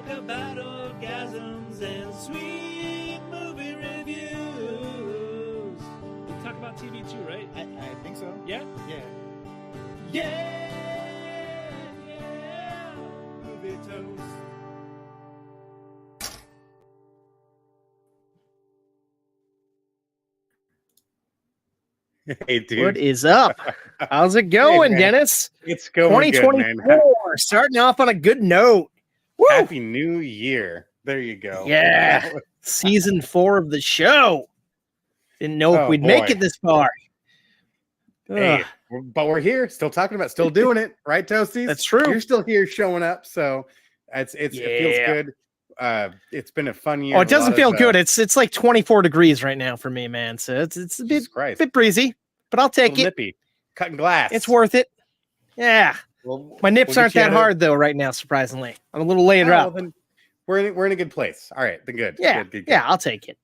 talk about orgasms and sweet movie reviews. We talk about TV too, right? I think so. Yeah? Yeah. Yeah. Movie toast. Hey, dude. What is up? How's it going, man. Dennis? It's going good, man. 2024, starting off on a good note. Woo! Happy New Year. There you go. Yeah. Season 4 of the show. Didn't know if we'd make it this far. Hey, Ugh. but we're here, still talking about, still doing it, right, Toasties? That's true. You're still here showing up, so it feels good. It's been a fun year. Oh, it doesn't feel good. It's like 24 degrees right now for me, man. So it's a bit breezy, but I'll take it. Nippy. Cutting glass. It's worth it. Yeah. Well, My nips aren't that hard though right now, surprisingly. I'm a little laid up. Well, then we're in a good place. All right, then good. Yeah. Good. Yeah, I'll take it.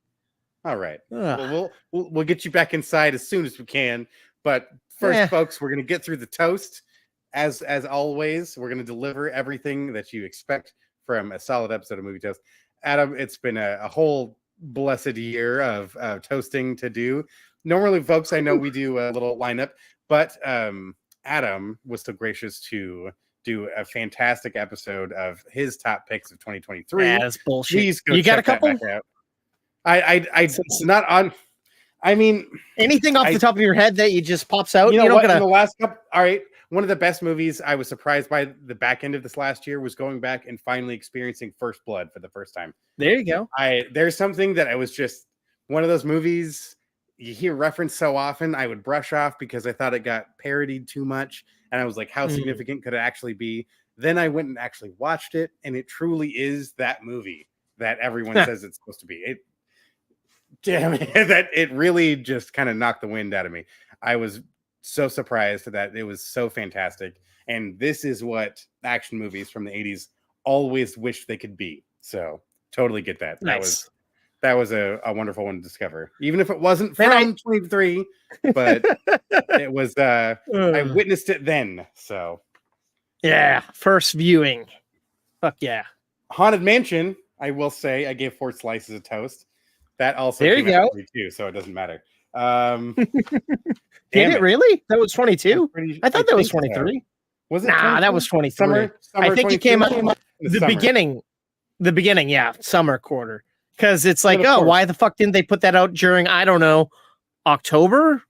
All right. Ugh. Well, we'll get you back inside as soon as we can. But first, folks, we're gonna get through the toast. As always, we're gonna deliver everything that you expect from a solid episode of Movie Toast. Adam, it's been a whole blessed year of toasting to do. Normally, folks, I know we do a little lineup, but Adam was so gracious to do a fantastic episode of his top picks of 2023. Yeah, that's bullshit. Please go you got a check that couple? back out. I not on. I mean, anything off the top of your head that you just pops out? You know what? In the last couple, all right. One of the best movies I was surprised by the back end of this last year was going back and finally experiencing First Blood for the first time. There you go. There's something that I was just one of those movies you hear referenced so often, I would brush off because I thought it got parodied too much. And I was like, how significant could it actually be? Then I went and actually watched it, and it truly is that movie that everyone says it's supposed to be. Damn it, that it really just kind of knocked the wind out of me. I was so surprised that it was so fantastic. And this is what action movies from the 80s always wished they could be. So totally get that. Nice. That was a wonderful one to discover, even if it wasn't from 23, but it was, I witnessed it then. So yeah, first viewing. Fuck yeah. Haunted Mansion, I will say I gave 4 slices of toast. That also there you go too, so it doesn't matter. Did it really? That was 22. I thought that was 23. So. Was it? Nah, 23? that was 23. Summer I think it came out the beginning. Yeah, summer quarter. Because it's like, oh, why the fuck didn't they put that out during, I don't know, October?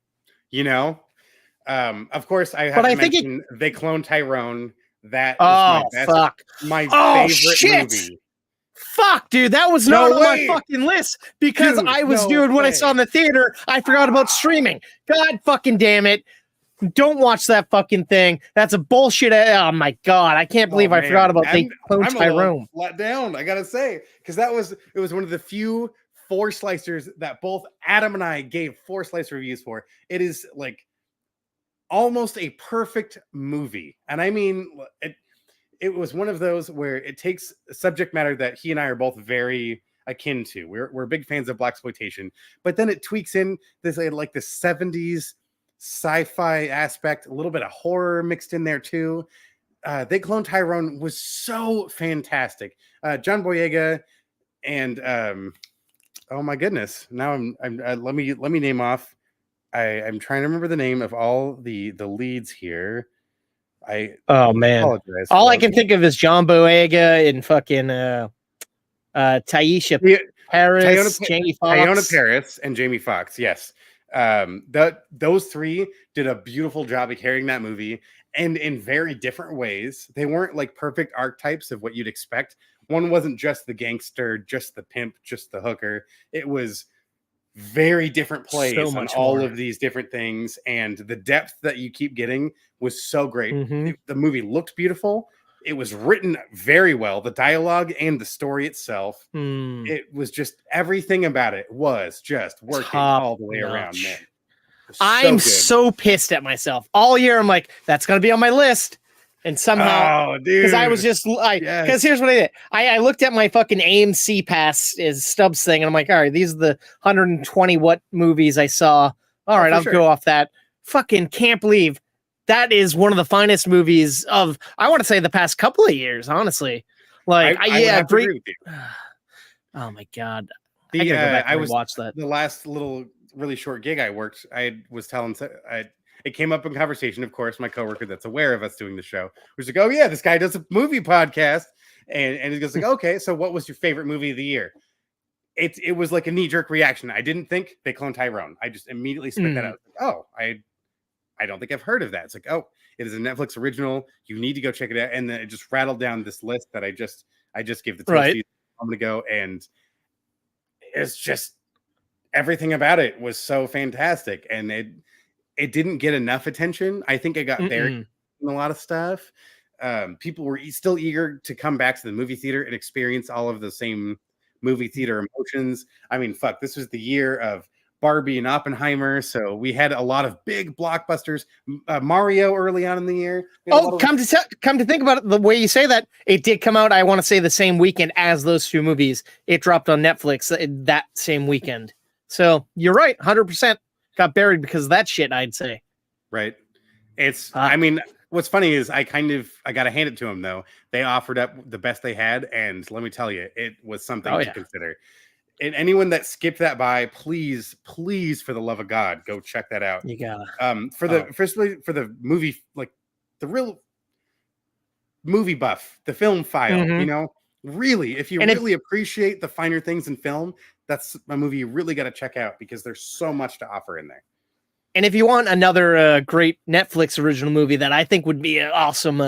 You know, of course, I have to mention they cloned Tyrone. That is my favorite movie. Fuck, dude, that was not on my fucking list because I was doing what I saw in the theater. I forgot about streaming. God fucking damn it. Don't watch that fucking thing. That's a bullshit. Oh my God. I can't believe I forgot about they cloned Tyrone. Let down, I gotta say, because it was one of the few 4 slicers that both Adam and I gave 4 slice reviews for. It is like almost a perfect movie. And I mean, it was one of those where it takes subject matter that he and I are both very akin to. We're big fans of blaxploitation, but then it tweaks in this like the 70s sci-fi aspect, a little bit of horror mixed in there too. They Cloned Tyrone was so fantastic. John Boyega and oh my goodness, now I'm let me name off. I'm trying to remember the name of all the leads here. Oh man, all I can think of is John Boyega and fucking Taisha Paris, Jamie Foxx. Teyonah Parris and Jamie Foxx. Yes, those 3 did a beautiful job of carrying that movie, and in very different ways. They weren't like perfect archetypes of what you'd expect. One wasn't just the gangster, just the pimp, just the hooker. It was very different plays on all of these different things, and the depth that you keep getting was so great. The movie looked beautiful. It was written very well. The dialogue and the story itself, it was just everything about it was just working all the way around, man. I'm so pissed at myself all year. I'm like, that's gonna be on my list. And somehow, because I was just because here's what I did. I looked at my fucking AMC pass as Stubbs thing, and I'm like, all right, these are the 120 what movies I saw. All right, I'll go off that. Fucking can't believe that is one of the finest movies of, I want to say, the past couple of years, honestly. Like, I great. agree with you. Oh my god, I gotta go back and was watch that. The last little really short gig I worked. I was telling it came up in conversation. Of course, my coworker that's aware of us doing the show was like, "Oh yeah, this guy does a movie podcast," and he goes like, "Okay, so what was your favorite movie of the year?" It was like a knee jerk reaction. I didn't think They Clone Tyrone. I just immediately spit that out. Oh, I don't think I've heard of that. It's like, oh, it is a Netflix original. You need to go check it out. And then it just rattled down this list that I just gave the toasties a moment ago, and it's just everything about it was so fantastic, and it didn't get enough attention. I think it got buried in a lot of stuff. People were still eager to come back to the movie theater and experience all of the same movie theater emotions. I mean, fuck, this was the year of Barbie and Oppenheimer, so we had a lot of big blockbusters. Mario early on in the year. Come to think about it, the way you say that, it did come out, I want to say, the same weekend as those two movies. It dropped on Netflix that same weekend. So you're right, 100% got buried because of that shit, I'd say. Right. It's, I mean, what's funny is I got to hand it to them, though. They offered up the best they had, and let me tell you, it was something to consider. And anyone that skipped that by, please, for the love of God, go check that out. You gotta. For the movie, like the real movie buff, the film file, you know, really, if you really appreciate the finer things in film, that's a movie you really got to check out because there's so much to offer in there. And if you want another great Netflix original movie that I think would be an awesome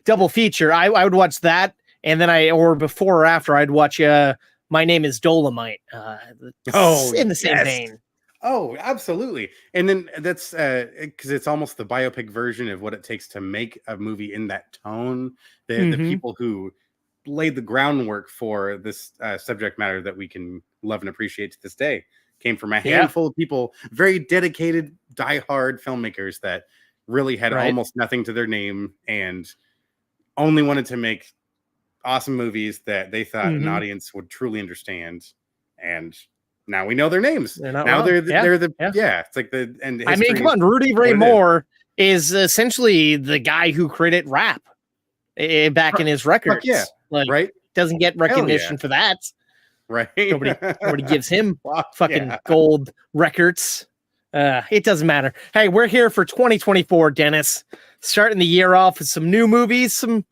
double feature, I would watch that, and then or before or after, I'd watch My Name is Dolomite. In the same vein. Oh, absolutely. And then that's because it's almost the biopic version of what it takes to make a movie in that tone. The people who laid the groundwork for this subject matter that we can love and appreciate to this day came from a handful of people, very dedicated, diehard filmmakers that really had almost nothing to their name and only wanted to make awesome movies that they thought an audience would truly understand. And now we know their names. They're it's like I mean, come on, Rudy Ray Moore is essentially the guy who created rap back in his records. Doesn't get recognition for that. Right. Nobody gives him fucking gold records. It doesn't matter. Hey, we're here for 2024, Dennis. Starting the year off with some new movies, some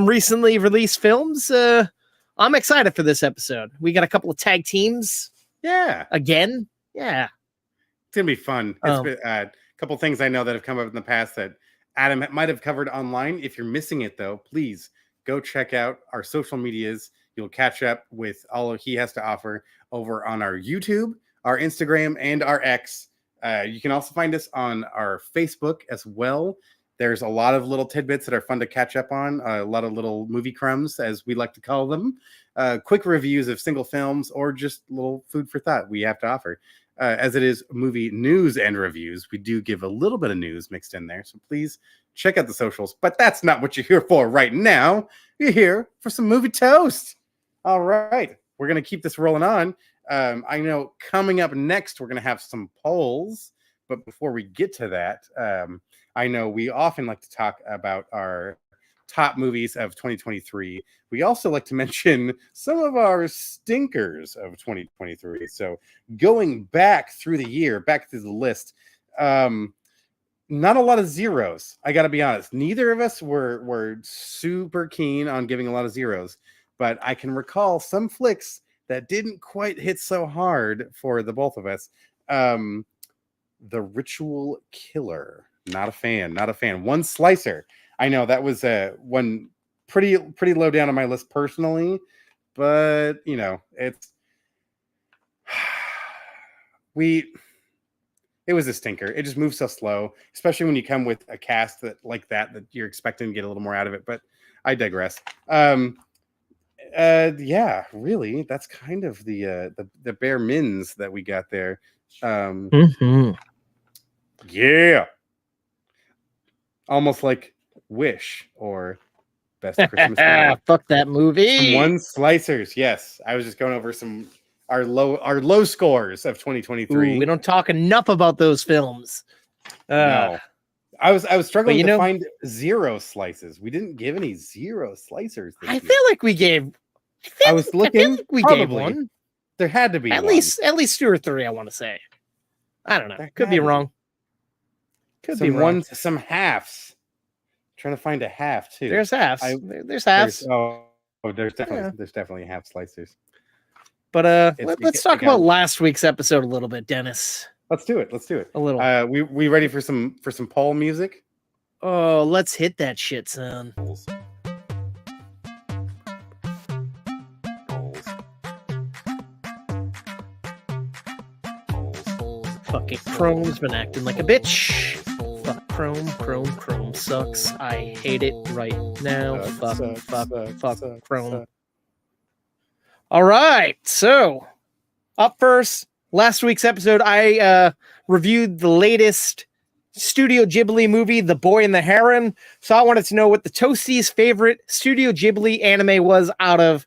recently released films. I'm excited for this episode. We got a couple of tag teams. Yeah. Again. Yeah. It's going to be fun. It's been, a couple of things I know that have come up in the past that Adam might have covered online. If you're missing it, though, please go check out our social medias. You'll catch up with all he has to offer over on our YouTube, our Instagram, and our X. You can also find us on our Facebook as well. There's a lot of little tidbits that are fun to catch up on, a lot of little movie crumbs, as we like to call them, quick reviews of single films, or just little food for thought we have to offer. As it is movie news and reviews, we do give a little bit of news mixed in there. So please check out the socials. But that's not what you're here for right now. You're here for some movie toast. All right. We're going to keep this rolling on. I know coming up next, we're going to have some polls. But before we get to that, I know we often like to talk about our top movies of 2023. We also like to mention some of our stinkers of 2023. So going back through the year, back through the list, not a lot of zeros. I got to be honest. Neither of us were super keen on giving a lot of zeros, but I can recall some flicks that didn't quite hit so hard for the both of us. The Ritual Killer. Not a fan. One Slicer. I know that was one pretty low down on my list personally, but you know, it was a stinker. It just moves so slow, especially when you come with a cast that you're expecting to get a little more out of it. But I digress. Yeah, really, that's kind of the bare mins that we got there. Yeah, almost like Wish or Best Christmas movie. Fuck that movie. One Slicers. Yes, I was just going over our low scores of 2023. Ooh, we don't talk enough about those films. No, I was struggling to find zero slices. We didn't give any zero slicers. I feel like we gave. I was looking. We gave one. There had to be at least 2 or 3. I want to say. I don't know. Could be wrong. Could be wrong. Some halves. Trying to find a half too. There's halves. There's halves. There's definitely half slicers. But let's talk about last week's episode a little bit, Dennis. Let's do it. A little. We ready for some poll music? Oh, let's hit that shit, son. Fucking Chrome's been acting like a bitch. Fuck Chrome sucks. I hate it right now. Fuck Chrome. All right, so up first, last week's episode, I reviewed the latest Studio Ghibli movie, The Boy and the Heron. So I wanted to know what the Toasties' favorite Studio Ghibli anime was out of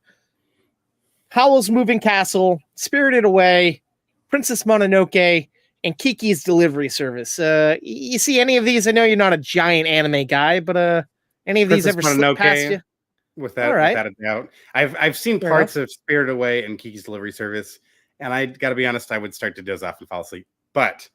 Howl's Moving Castle, Spirited Away, Princess Mononoke, and Kiki's Delivery Service. You see any of these? I know you're not a giant anime guy, but any of these ever slipped past you? Without a doubt. I've seen parts of Spirited Away and Kiki's Delivery Service, and I got to be honest, I would start to doze off and fall asleep. But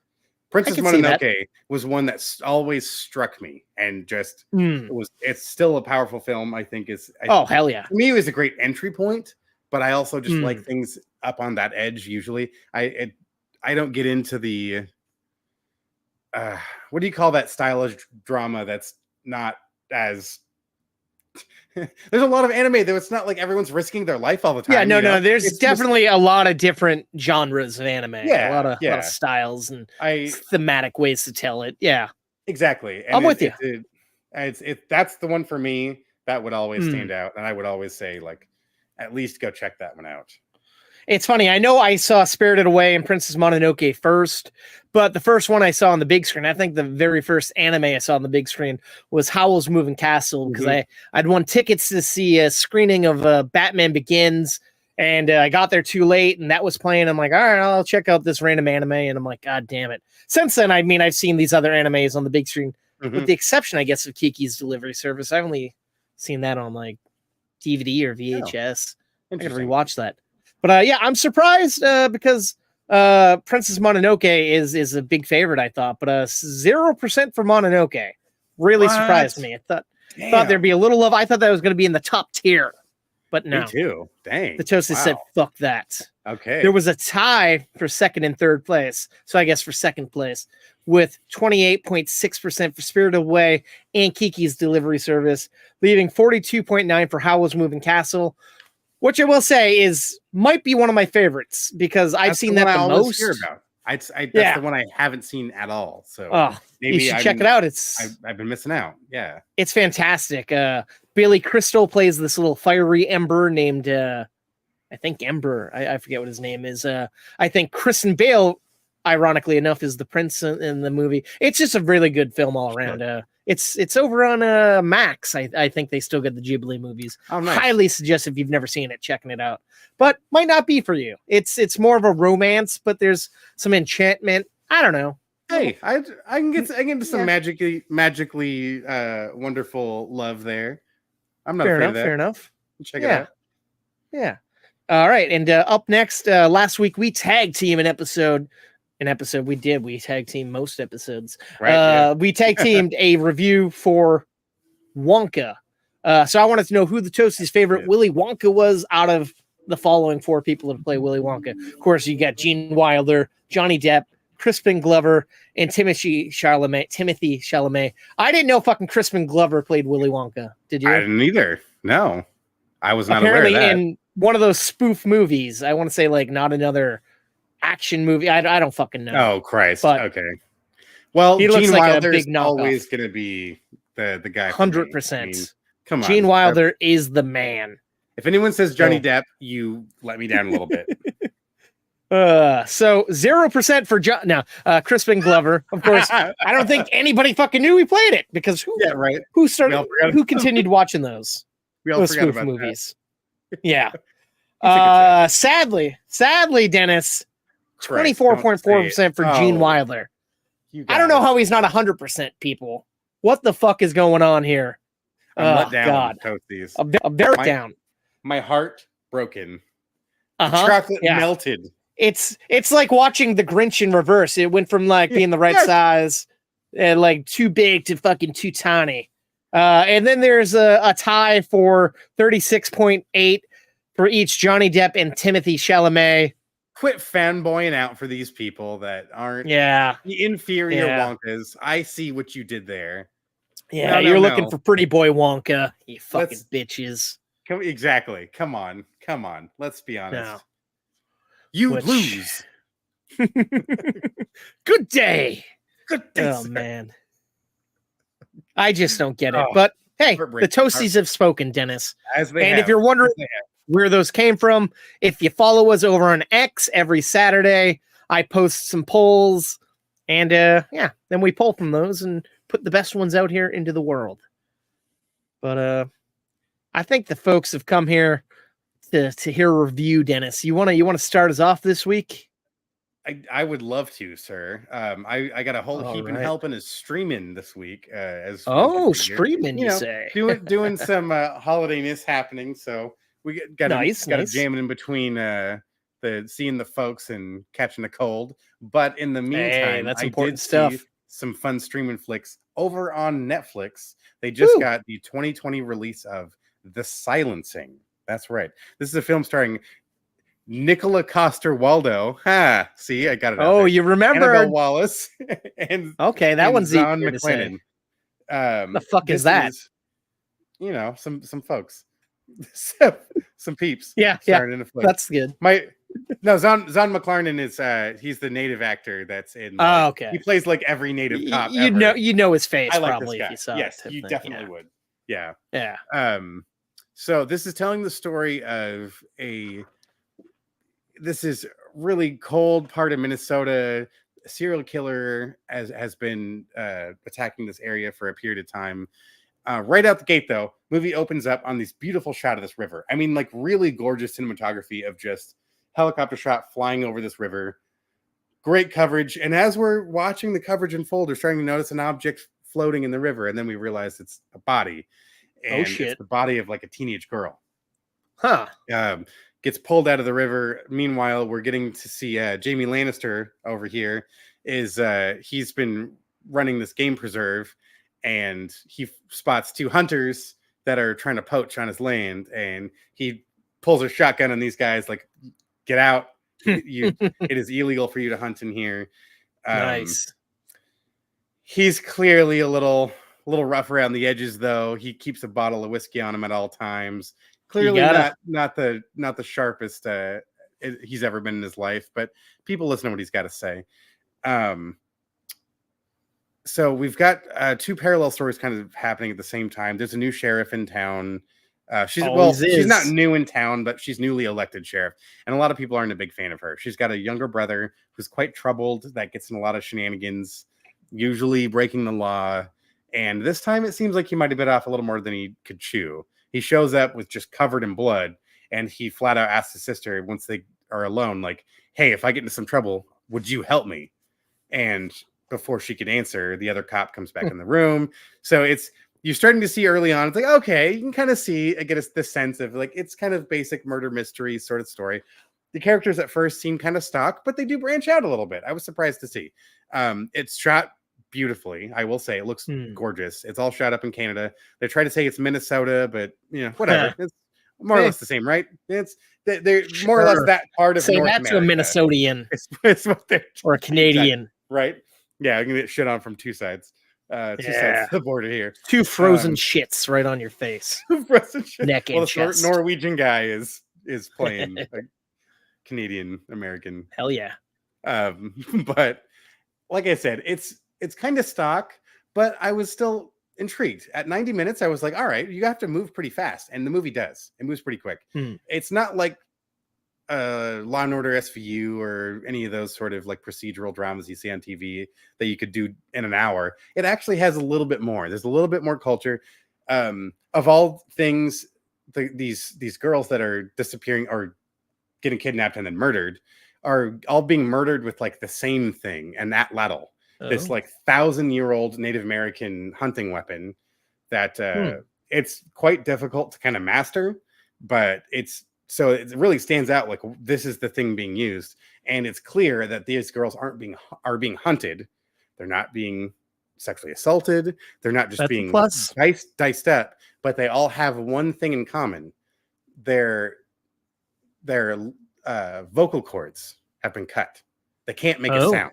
Princess Mononoke was one that always struck me, and just it's still a powerful film. I think hell yeah. For me, it was a great entry point, but I also just like things up on that edge. Usually, I don't get into the what do you call that stylish drama that's not as there's a lot of anime though. It's not like everyone's risking their life all the time. Yeah, no. There's definitely a lot of different genres of anime. Yeah, a lot of styles and thematic ways to tell it. Yeah, exactly. And I'm with you. That's the one for me that would always stand out, and I would always say like, at least go check that one out. It's funny. I know I saw Spirited Away and Princess Mononoke first, but the first one I saw on the big screen, I think the very first anime I saw on the big screen was Howl's Moving Castle, because I'd won tickets to see a screening of Batman Begins, and I got there too late, and that was playing. I'm like, all right, I'll check out this random anime, and I'm like, God damn it. Since then, I mean, I've seen these other animes on the big screen, with the exception, I guess, of Kiki's Delivery Service. I've only seen that on like DVD or VHS. I gotta rewatch that. But yeah, I'm surprised because Princess Mononoke is a big favorite, I thought. But 0% for Mononoke really surprised me. I thought there'd be a little love. I thought that was going to be in the top tier. But no. Me too. Dang. The Toasties said, fuck that. Okay. There was a tie for second and third place. So I guess for second place with 28.6% for Spirited Away and Kiki's Delivery Service, leaving 42.9% for Howl's Moving Castle. Which I will say might be one of my favorites because I've seen that the most. Hear about. That's the one I haven't seen at all. So maybe you should check it out. I've been missing out. Yeah, it's fantastic. Billy Crystal plays this little fiery ember named I think Ember. I forget what his name is. I think Kristen Bale, ironically enough, is the prince in the movie. It's just a really good film all around. Sure. It's over on Max. I think they still get the Ghibli movies. Oh, nice. Highly suggest if you've never seen it, checking it out. But might not be for you. It's more of a romance, but there's some enchantment. I don't know. Hey, I can get into some magically wonderful love there. I'm not afraid of that. Fair enough. Check it out. Yeah. All right. And up next, last week we tag team an episode. We tag team most episodes. Right, we tag teamed a review for Wonka. So I wanted to know who the Toasties' favorite Willy Wonka was out of the following 4 people to play Willy Wonka. Of course, you got Gene Wilder, Johnny Depp, Crispin Glover, and Timothy Chalamet. I didn't know fucking Crispin Glover played Willy Wonka. Did you? I didn't either. No, I was not aware of that. In one of those spoof movies, I want to say like Not Another Action Movie. I don't fucking know. Oh Christ! But okay. Well, he looks like a big knockoff. Always going to be the guy. 100%. Come on, Gene Wilder is the man. If anyone says Johnny Depp, you let me down a little bit. So 0% for Crispin Glover. Of course, I don't think anybody fucking knew he played it because who continued watching those spoof movies? That. Yeah. Sadly, Dennis, 24.4% for Gene Wilder. I don't know how he's not 100% people. What the fuck is going on here? I'm let down. God. Toasties. I'm very down. My heart broken. The chocolate melted. It's like watching the Grinch in reverse. It went from like being the right size and like too big to fucking too tiny. And then there's a tie for 36.8 for each Johnny Depp and Timothy Chalamet. Quit fanboying out for these people that aren't the inferior Wonkas. I see what you did there. Yeah, you're looking for Pretty Boy Wonka, you fucking bitches. Exactly. Come on. Let's be honest. No. You lose. Good day. Oh, sir. Man. I just don't get it. But hey, the Toasties have spoken, Dennis. If you're wondering where those came from, if you follow us over on X every Saturday, I post some polls. And then we pull from those and put the best ones out here into the world. But I think the folks have come here to hear a review, Dennis. You wanna start us off this week? I would love to, sir. I got a whole heap of help and is streaming this week. Streaming, you say? doing some holidayness happening. So we got to jam it in between seeing the folks and catching a cold. But in the meantime, that's I important did stuff. see some fun streaming flicks over on Netflix. They just got the 2020 release of The Silencing. That's right. This is a film starring Nicola Coster-Waldau. See, I got it. Oh, you remember Annabelle Wallace? And that one's John easier to say. The fuck is that? Some folks, some peeps. Yeah. That's good. Zahn McClarnon is he's the native actor that's in. Okay. He plays like every native cop. You know his face. I like probably this guy. If you saw yes, you definitely would. Yeah. Yeah. So this is telling the story of this is really cold part of Minnesota. A serial killer has been attacking this area for a period of time. Right out the gate, though, movie opens up on this beautiful shot of this river. I mean, like really gorgeous cinematography of just helicopter shot flying over this river. Great coverage. And as we're watching the coverage unfold, we're starting to notice an object floating in the river. And then we realize it's a body. And it's the body of like a teenage girl. Gets pulled out of the river. Meanwhile, we're getting to see Jamie Lannister over here. He's been running this game preserve, and he spots two hunters that are trying to poach on his land, and he pulls a shotgun on these guys, like, get out. It is illegal for you to hunt in here. Nice. He's clearly a little rough around the edges, though. He keeps a bottle of whiskey on him at all times. Clearly not the sharpest he's ever been in his life, but people listen to what he's got to say. So we've got two parallel stories kind of happening at the same time. There's a new sheriff in town. She's not new in town, but she's newly elected sheriff, and a lot of people aren't a big fan of her. She's got a younger brother who's quite troubled, that gets in a lot of shenanigans, usually breaking the law. And this time it seems like he might have bit off a little more than he could chew. He shows up with just covered in blood, and he flat out asks his sister once they are alone, like, hey, if I get into some trouble, would you help me? And before she could answer, the other cop comes back in the room. So you're starting to see early on, it's like, okay, you can kind of get this sense of like, it's kind of basic murder mystery sort of story. The characters at first seem kind of stock, but they do branch out a little bit. I was surprised to see. It's shot beautifully. I will say it looks gorgeous. It's all shot up in Canada. They try to say it's Minnesota, but whatever. It's more or less the same, right? They're more or less that part of North America. That's a Minnesotian. It's what they're or a Canadian, exactly, right? Yeah, I'm gonna get shit on from two sides. Two sides of the border here. Two frozen shits right on your face. Frozen shit. Neck and chest. Norwegian guy is playing a Canadian American. Hell yeah. But like I said, it's kind of stock, but I was still intrigued. At 90 minutes, I was like, all right, you have to move pretty fast. And the movie does. It moves pretty quick. It's not like Law and Order SVU or any of those sort of like procedural dramas you see on TV that you could do in an hour. It actually has a little bit more. There's a little bit more culture. Of all things, these girls that are disappearing or getting kidnapped and then murdered are all being murdered with like the same thing and that level. this like 1,000-year-old Native American hunting weapon that it's quite difficult to kind of master, but it really stands out. Like, this is the thing being used, and it's clear that these girls are being hunted. They're not being sexually assaulted. They're not just being diced up, but they all have one thing in common. Their vocal cords have been cut. They can't make a sound.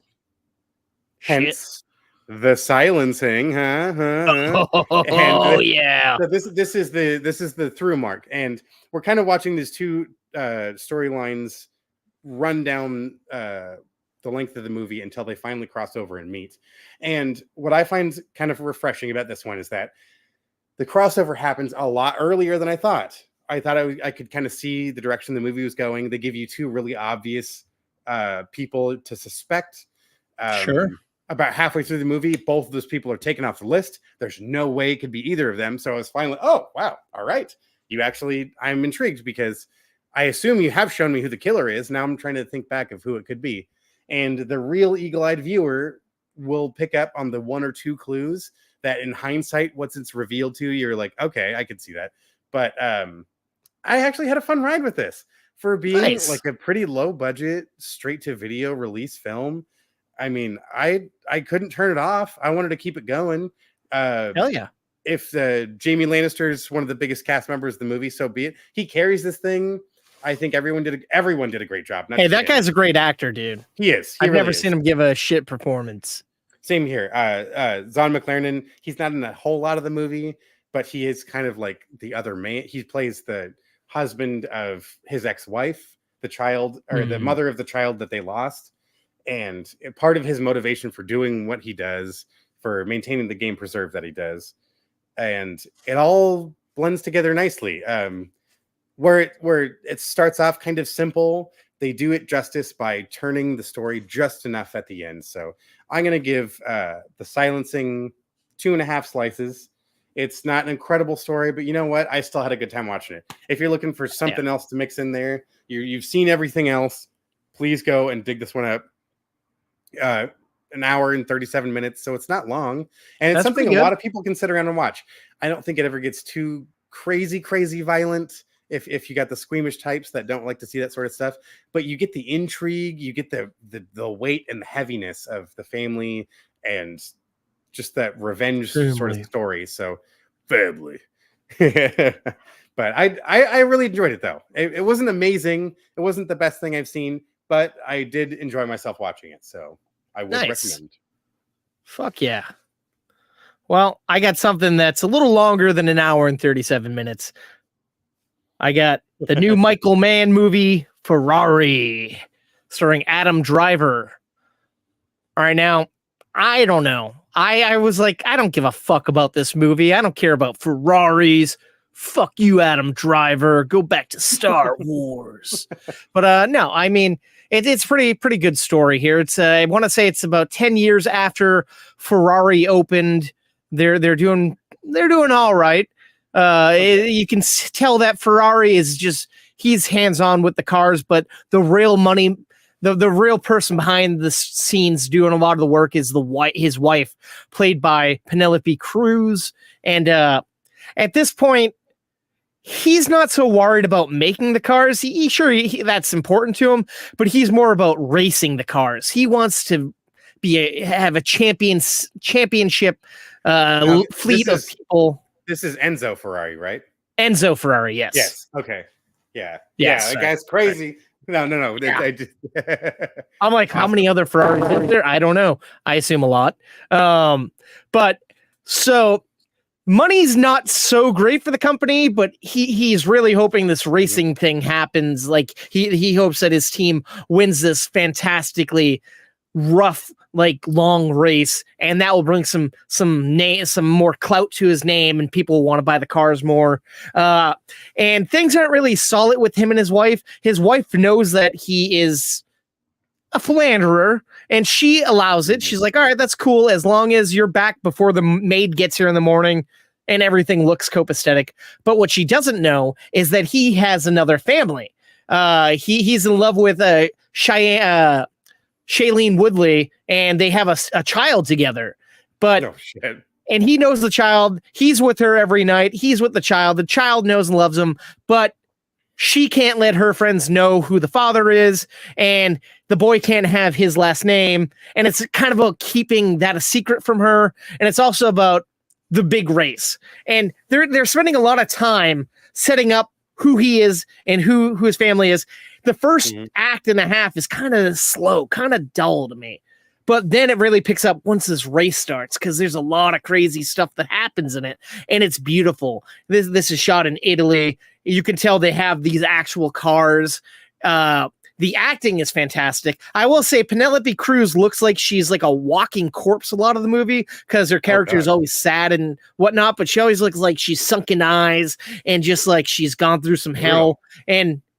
Hence the silencing. Yeah. So this is the through mark, and we're kind of watching these two storylines run down the length of the movie until they finally cross over and meet. And what I find kind of refreshing about this one is that the crossover happens a lot earlier than I thought. I thought I could kind of see the direction the movie was going. They give you two really obvious people to suspect. About halfway through the movie, both of those people are taken off the list. There's no way it could be either of them. So I was finally, oh, wow. All right. I'm intrigued because I assume you have shown me who the killer is. Now I'm trying to think back of who it could be. And the real eagle-eyed viewer will pick up on the one or two clues that in hindsight, once it's revealed to you, you're like, okay, I could see that. But I actually had a fun ride with this for being like a pretty low budget, straight to video release film. I mean, I couldn't turn it off. I wanted to keep it going. Hell yeah. If Jamie Lannister is one of the biggest cast members of the movie, so be it. He carries this thing. I think everyone did a great job. Hey, that guy's a great actor, dude. He is. I've never seen him give a shit performance. Same here. Zahn McClarnon, he's not in a whole lot of the movie, but he is kind of like the other man. He plays the husband of his ex-wife, the child, or the mother of the child that they lost. And part of his motivation for doing what he does, for maintaining the game preserve that he does. And it all blends together nicely. Where it starts off kind of simple, they do it justice by turning the story just enough at the end. So I'm going to give The Silencing 2.5 slices. It's not an incredible story, but you know what? I still had a good time watching it. If you're looking for something else to mix in there, you've seen everything else, please go and dig this one up. An hour and 37 minutes, so it's not long. And it's something a lot of people can sit around and watch. I don't think it ever gets too crazy violent. If you got the squeamish types that don't like to see that sort of stuff, but you get the intrigue, you get the weight and the heaviness of the family and just that revenge sort of story. So family. But I really enjoyed it though. It wasn't amazing. It wasn't the best thing I've seen, but I did enjoy myself watching it. So I would recommend. Fuck yeah. Well, I got something that's a little longer than an hour and 37 minutes. I got the new Michael Mann movie, Ferrari, starring Adam Driver. All right, now, I don't know. I was like, I don't give a fuck about this movie. I don't care about Ferraris. Fuck you, Adam Driver. Go back to Star Wars. But no, I mean, it's pretty good story here. It's I want to say it's about 10 years after Ferrari opened. They're doing all right. You can tell that Ferrari is he's hands-on with the cars, but the real money, the real person behind the scenes doing a lot of the work is his wife, played by Penelope Cruz. And at this point, he's not so worried about making the cars. That's important to him, but he's more about racing the cars. He wants to have a championship fleet of people. This is Enzo Ferrari, right? Enzo Ferrari, yes. Yes. Okay. Yeah. Yes, yeah. That guy's crazy. Right. No. Yeah. I'm like, how many other Ferraris are there? I don't know. I assume a lot. But so money's not so great for the company, but he's really hoping this racing thing happens. Like he hopes that his team wins this fantastically rough, like long race, and that will bring some more clout to his name, and people will want to buy the cars more. And things aren't really solid with him and his wife. His wife knows that he is a philanderer, and she allows it. She's like, all right, that's cool, as long as you're back before the maid gets here in the morning and everything looks copacetic. But what she doesn't know is that he has another family. He's in love with Cheyenne Shailene Woodley, and they have a child together. But oh, shit. And he knows the child. He's with her every night. He's with the child. The child knows and loves him, but she can't let her friends know who the father is, and the boy can't have his last name. And it's kind of about keeping that a secret from her. And it's also about the big race. And they're spending a lot of time setting up who he is and who his family is. The first act and a half is kind of slow, kind of dull to me. But then it really picks up once this race starts, because there's a lot of crazy stuff that happens in it, and it's beautiful. This is shot in Italy. You can tell they have these actual cars. The acting is fantastic. I will say Penelope Cruz looks like she's like a walking corpse a lot of the movie, because her character is always sad and whatnot, but she always looks like she's sunken eyes and just like she's gone through some hell.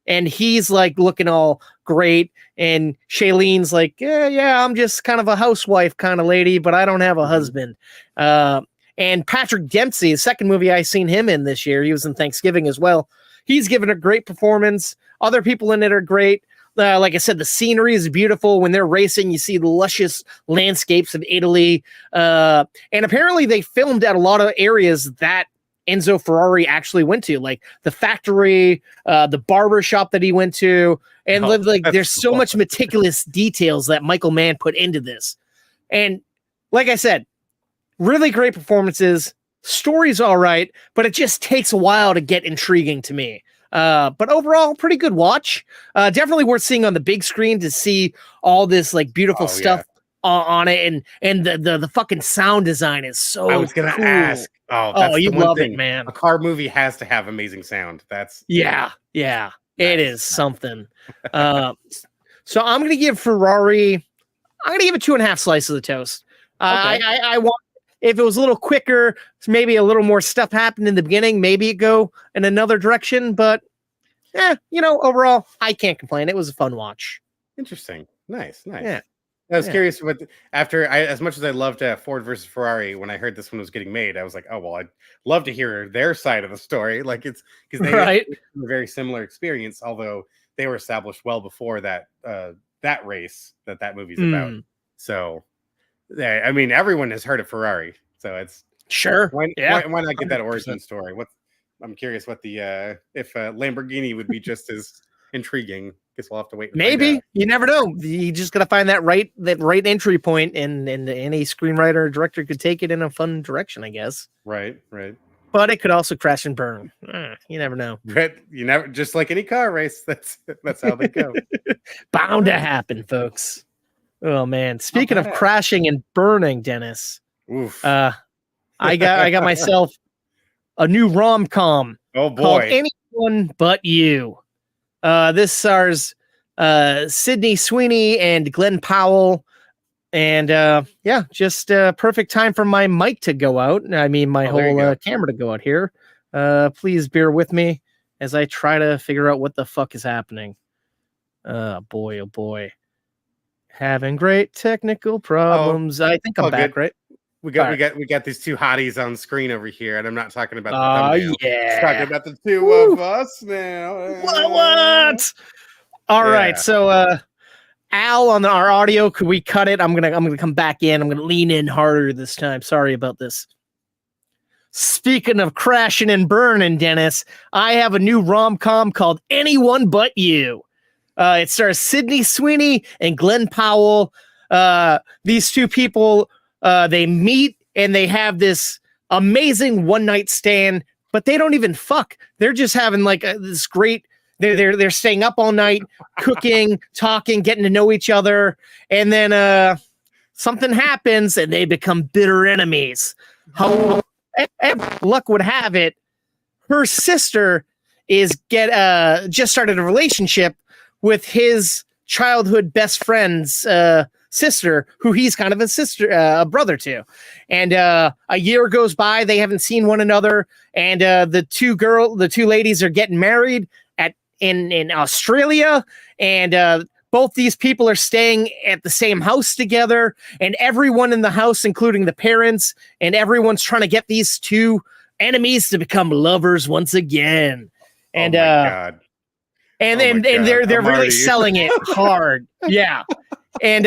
And he's like looking all great. And Shailene's like, yeah, I'm just kind of a housewife kind of lady, but I don't have a husband. And Patrick Dempsey, the second movie I seen him in this year, he was in Thanksgiving as well. He's given a great performance. Other people in it are great. Like I said, the scenery is beautiful. When they're racing, you see the luscious landscapes of Italy. And apparently they filmed at a lot of areas that Enzo Ferrari actually went to, like the factory, the barber shop that he went to. And there's so much meticulous details that Michael Mann put into this. And like I said, really great performances. Story's all right, but it just takes a while to get intriguing to me. But overall, pretty good watch. Definitely worth seeing on the big screen to see all this like beautiful stuff on it, and the fucking sound design is so. I was gonna ask. Oh, you love it, man. A car movie has to have amazing sound. That's yeah. It is something. So I'm gonna give Ferrari. I'm gonna give it 2.5 slices of the toast. I want. If it was a little quicker, maybe a little more stuff happened in the beginning, maybe it go in another direction. But, overall, I can't complain. It was a fun watch. Interesting. Nice. Yeah. I was curious, but as much as I loved Ford versus Ferrari, when I heard this one was getting made, I was like, oh, well, I'd love to hear their side of the story. Like it's because they had a very similar experience, although they were established well before that race that movie's about. So. Yeah, I mean, everyone has heard of Ferrari, so it's sure. Why not get that origin story? I'm curious what the if Lamborghini would be just as intriguing. Guess we'll have to wait. Maybe you never know. You just gotta find that right entry point, and any screenwriter or director could take it in a fun direction, I guess. Right. But it could also crash and burn. You never know. You never, just like any car race. That's how they go. Bound to happen, folks. Oh man! Speaking of crashing and burning, Dennis, I got myself a new rom-com. Oh boy! Called Anyone But You. This stars Sydney Sweeney and Glenn Powell, and just perfect time for my mic to go out. I mean, my whole camera to go out here. Please bear with me as I try to figure out what the fuck is happening. Oh boy. Having great technical problems. I think I'm back, right? We got these two hotties on screen over here, and I'm not talking about the thumbnail. Yeah. I'm talking about the two of us now. What? All right. So Al on our audio, could we cut it? I'm gonna come back in. I'm gonna lean in harder this time. Sorry about this. Speaking of crashing and burning, Dennis, I have a new rom-com called Anyone But You. It stars Sydney Sweeney and Glenn Powell. These two people, they meet and they have this amazing one-night stand, but they don't even fuck. They're just having like this great. They're staying up all night, cooking, talking, getting to know each other, and then something happens and they become bitter enemies. How luck would have it, her sister is just started a relationship with his childhood best friend's sister, who he's kind of a brother to. And a year goes by, they haven't seen one another, and the two ladies are getting married in Australia, and both these people are staying at the same house together, and everyone in the house, including the parents, and everyone's trying to get these two enemies to become lovers once again. And oh my God. And they're really selling it hard. Yeah. and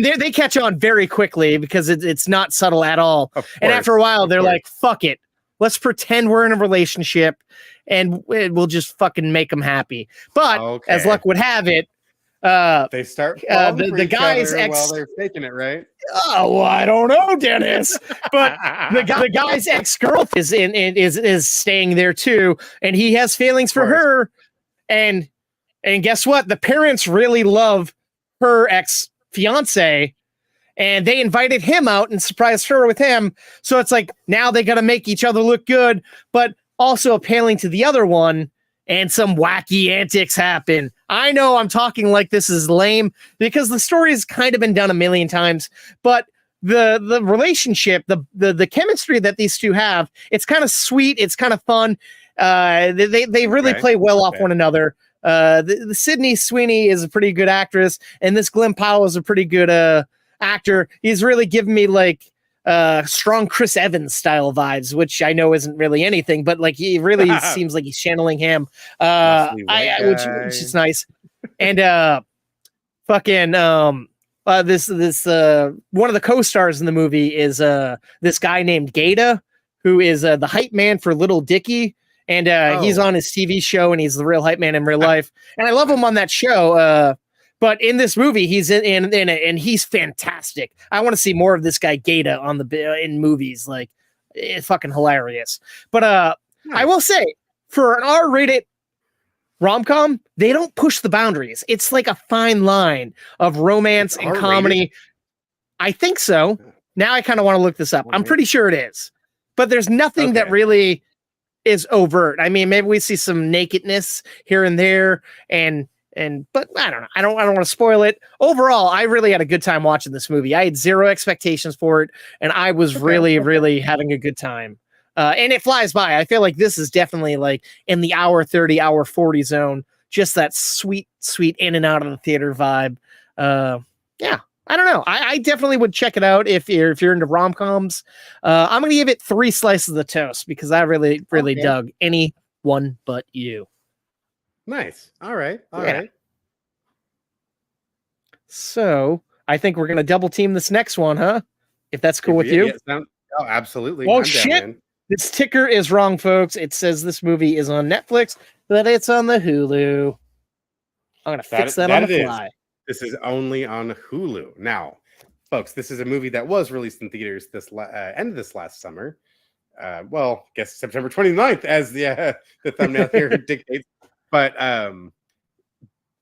they catch on very quickly because it's not subtle at all. And after a while, they're like, "Fuck it, let's pretend we're in a relationship, and we'll just fucking make them happy." But as luck would have it, they start the guy's while they're faking it, right? Oh, well, I don't know, Dennis. But the guy's ex-girlfriend is staying there too, and he has feelings for her. And guess what? The parents really love her ex-fiance, and they invited him out and surprised her with him. So it's like now they got to make each other look good, but also appealing to the other one. And some wacky antics happen. I know I'm talking like this is lame because the story has kind of been done a million times, but the relationship, the chemistry that these two have, it's kind of sweet. It's kind of fun. They really play well off one another. The Sydney Sweeney is a pretty good actress, and this Glenn Powell is a pretty good actor. He's really given me like strong Chris Evans style vibes, which I know isn't really anything, but like he really seems like he's channeling him, which is nice. And this one of the co-stars in the movie is this guy named Gata, who is the hype man for Little Dicky, and he's on his TV show, and he's the real hype man in real life, and I love him on that show. But in this movie, he's in it, and he's fantastic. I want to see more of this guy Gata in movies. Like, it's fucking hilarious. But I will say, for an R-rated rom-com, they don't push the boundaries. It's like a fine line of romance and comedy. I think so. Now I kind of want to look this up. I'm pretty sure it is. But there's nothing that really is overt. I mean, maybe we see some nakedness here and there, but I don't know. I don't want to spoil it. Overall, I really had a good time watching this movie. I had zero expectations for it, and I was really having a good time. And it flies by. I feel like this is definitely like in the hour 30, hour 40 zone. Just that sweet in and out of the theater vibe. Yeah, I don't know. I definitely would check it out if you're into rom-coms. I'm gonna give it 3 slices of toast because I really dug Anyone But You. Nice. All right. So I think we're gonna double team this next one, huh? If that's cool with you. Absolutely. Oh, shit. This ticker is wrong, folks. It says this movie is on Netflix, but it's on the Hulu. I'm gonna fix that on the fly. This is only on Hulu. Now, folks, this is a movie that was released in theaters end of this last summer. Well, I guess September 29th, as the thumbnail here dictates. But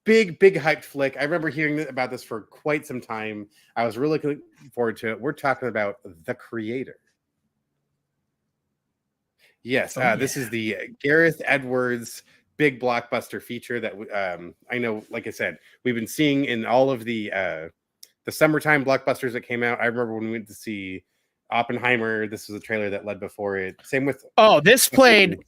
big hyped flick. I remember hearing about this for quite some time. I was really looking forward to it. We're talking about The Creator. Yes, this is the Gareth Edwards big blockbuster feature that I know, like I said, we've been seeing in all of the summertime blockbusters that came out. I remember when we went to see Oppenheimer, this was a trailer that led before it. Same with this played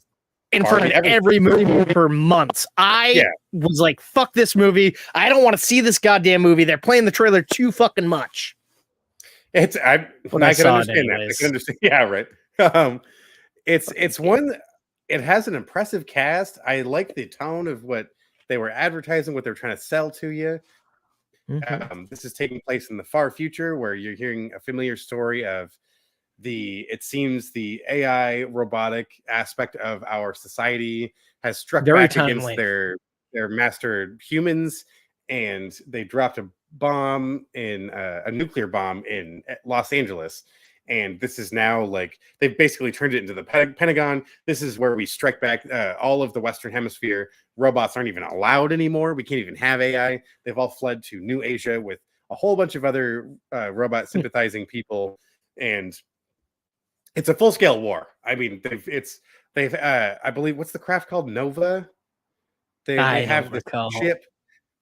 in front of every movie for months. I was like, fuck this movie. I don't want to see this goddamn movie. They're playing the trailer too fucking much. I can understand that. I can understand. Yeah, right. It's one, it has an impressive cast. I like the tone of what they were advertising, what they're trying to sell to you. Mm-hmm. This is taking place in the far future where you're hearing a familiar story of it seems the AI robotic aspect of our society has struck back against their master humans, and they dropped a bomb a nuclear bomb in Los Angeles. And this is now like they've basically turned it into the Pentagon. This is where we strike back all of the Western Hemisphere. Robots aren't even allowed anymore. We can't even have AI. They've all fled to New Asia with a whole bunch of other robot sympathizing people, and it's a full scale war. I mean, they've I believe, what's the craft called? Nova. They have this ship.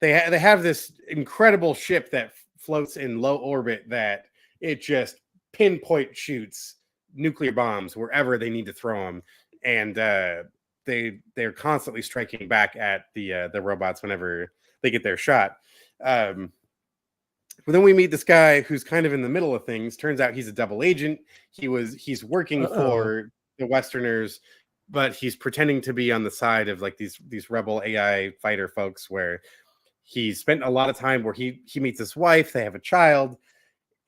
They have this incredible ship that floats in low orbit that it just pinpoint shoots nuclear bombs wherever they need to throw them, and they're constantly striking back at the robots whenever they get their shot. But then we meet this guy who's kind of in the middle of things. Turns out he's a double agent. He's working for the Westerners, but he's pretending to be on the side of like these rebel AI fighter folks, where he spent a lot of time where he meets his wife, they have a child.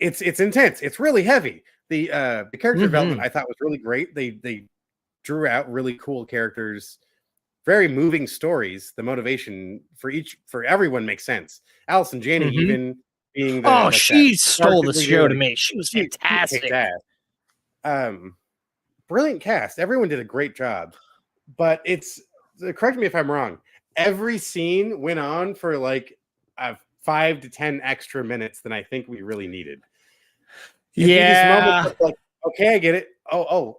It's intense. It's really heavy. The character development I thought was really great. They drew out really cool characters, very moving stories. The motivation for everyone makes sense. Allison Janney even being she stole the show to me. She was fantastic. Brilliant cast. Everyone did a great job. But correct me if I'm wrong. Every scene went on for like 5 to 10 extra minutes than I think we really needed. Yeah. Like, okay, I get it. Oh,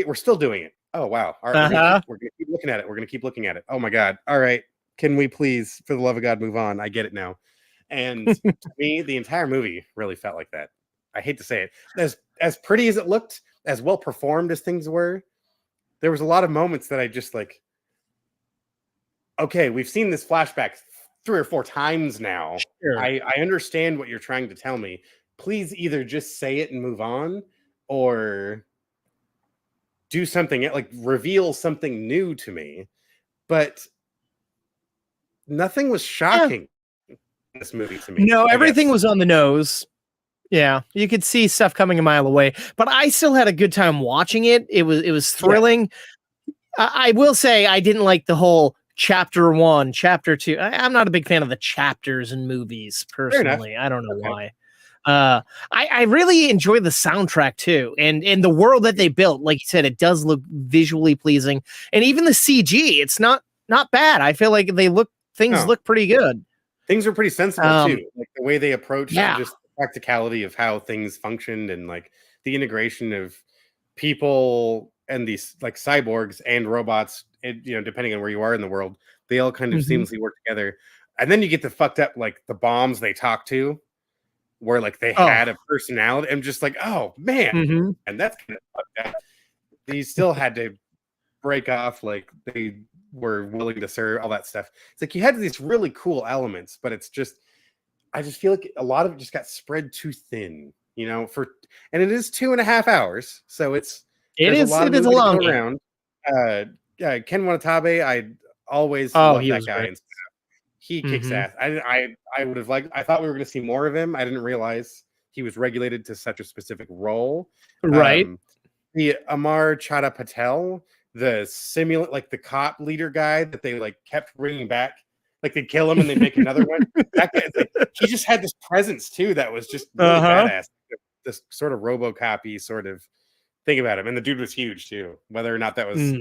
we're still doing it. Oh, wow. All right, we're gonna keep looking at it. We're gonna keep looking at it. Oh my God. All right. Can we please, for the love of God, move on? I get it now. And to me, the entire movie really felt like that. I hate to say it. As pretty as it looked, as well performed as things were, there was a lot of moments that I just like, okay, we've seen this flashback 3 or 4 times now. Sure. I understand what you're trying to tell me. Please either just say it and move on, or do something, like reveal something new to me. But nothing was shocking in this movie to me. No, everything was on the nose. Yeah, you could see stuff coming a mile away, but I still had a good time watching it. It was thrilling. Yeah. I will say I didn't like the whole chapter 1, chapter 2. I'm not a big fan of the chapters in movies personally. I don't know why. I really enjoy the soundtrack too, and the world that they built. Like you said, it does look visually pleasing, and even the CG, it's not bad. I feel like things look pretty good. Things are pretty sensible too, like the way they approach just the practicality of how things functioned, and like the integration of people and these like cyborgs and robots. Depending on where you are in the world, they all kind of seamlessly work together. And then you get the fucked up like the bombs they talk to, where like they had a personality. I'm just like, oh man, and that's kind of fucked up. They still had to break off, like they were willing to serve, all that stuff. It's like you had these really cool elements, but it's just, I just feel like a lot of it just got spread too thin, and it is 2.5 hours, so it is a long round. Ken Watanabe, I always loved that guy. And he kicks ass. I would have liked. I thought we were going to see more of him. I didn't realize he was regulated to such a specific role. Right. The Amar Chadha Patel, the simulant, like the cop leader guy that they like kept bringing back. Like they kill him and they make another one. That guy, like, he just had this presence too that was just really badass. This sort of RoboCop-y sort of thing about him, and the dude was huge too. Whether or not that was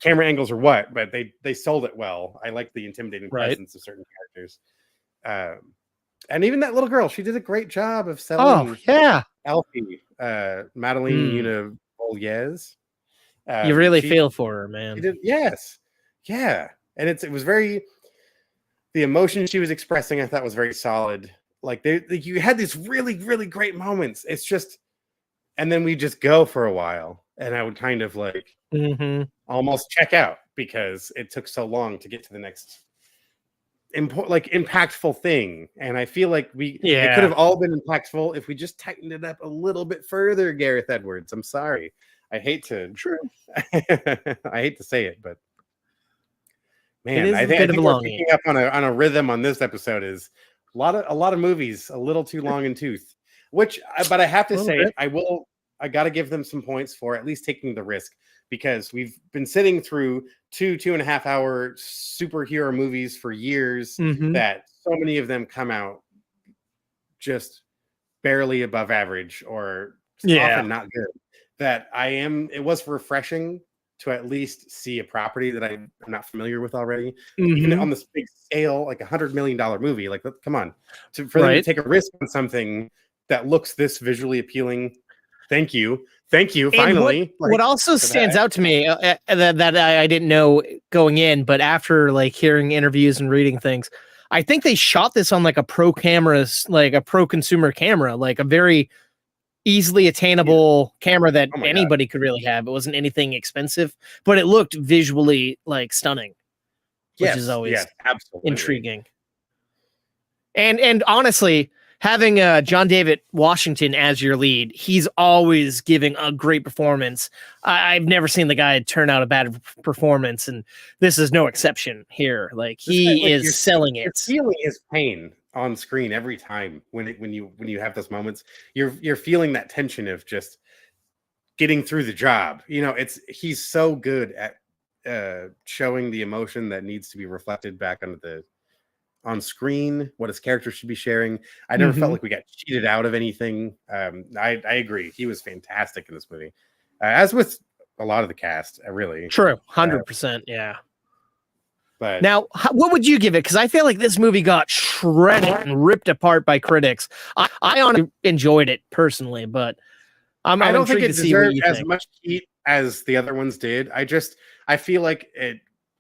camera angles or what, but they sold it well. I like the intimidating presence of certain characters. And even that little girl, she did a great job of selling Elfie, Madeline Univolez. You really feel for her, man. Yes. Yeah. And it was very, the emotion she was expressing, I thought was very solid. Like you had these really, really great moments. It's just, and then we just go for a while, and I would kind of like almost check out because it took so long to get to the next impactful thing. And I feel like it could have all been impactful if we just tightened it up a little bit further. Gareth Edwards, I'm sorry. I hate to say it, but man, I think we're picking up on a rhythm on this episode. Is a lot of movies a little too long in tooth. But I have to say, I got to give them some points for at least taking the risk, because we've been sitting through 2.5 hour superhero movies for years that so many of them come out just barely above average or often not good. That it was refreshing to at least see a property that I'm not familiar with already, even on this big scale, like $100 million movie. Like, come on, for them to take a risk on something that looks this visually appealing. Thank you. Finally, what also stands out to me that I didn't know going in, but after like hearing interviews and reading things, I think they shot this on like a pro consumer camera, like a very easily attainable camera that anybody could really have. It wasn't anything expensive, but it looked visually like stunning, which is always absolutely intriguing. And honestly, having John David Washington as your lead, he's always giving a great performance. I've never seen the guy turn out a bad performance, and this is no exception here. Like he is selling it. You're feeling his pain on screen every time when you have those moments. You're feeling that tension of just getting through the job. You know, he's so good at showing the emotion that needs to be reflected back on screen, what his character should be sharing. I never felt like we got cheated out of anything. I agree. He was fantastic in this movie, as with a lot of the cast. Really true, 100%. Yeah. But now, what would you give it? Because I feel like this movie got shredded and ripped apart by critics. I honestly enjoyed it personally, but I don't think it deserved as much heat as the other ones did. I feel like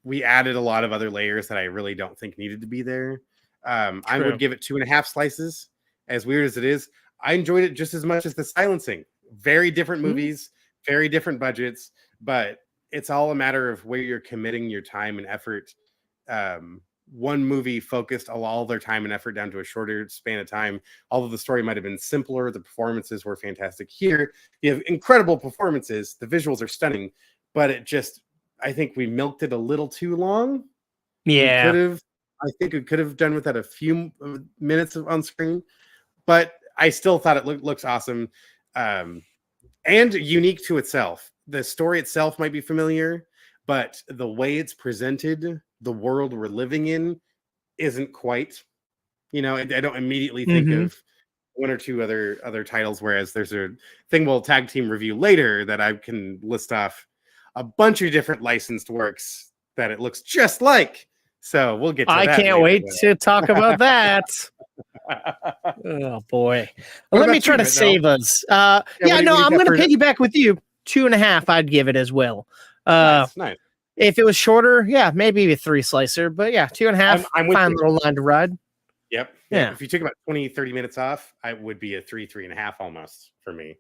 we added a lot of other layers that I really don't think needed to be there. I would give it 2.5 slices. As weird as it is, I enjoyed it just as much as The Silencing. Very different movies, very different budgets, but it's all a matter of where you're committing your time and effort. One movie focused all their time and effort down to a shorter span of time. Although the story might have been simpler, the performances were fantastic. Here, you have incredible performances. The visuals are stunning, but I think we milked it a little too long. Yeah. I think it could have done with that a few minutes on screen, but I still thought it looks awesome and unique to itself. The story itself might be familiar, but the way it's presented, the world we're living in, isn't quite. You know, I don't immediately think of one or two other titles, whereas there's a thing we'll tag team review later that I can list off a bunch of different licensed works that it looks just like. So we'll get to that. I can't wait to talk about that. Oh boy. Well, let me try to save us. I'm going to piggyback with you. 2.5, I'd give it as well. Nice. If it was shorter, maybe a 3 slicer, but 2.5, I'm fine little line to ride. Yep. Yeah. If you took about 20-30 minutes off, I would be a 3.5 almost for me.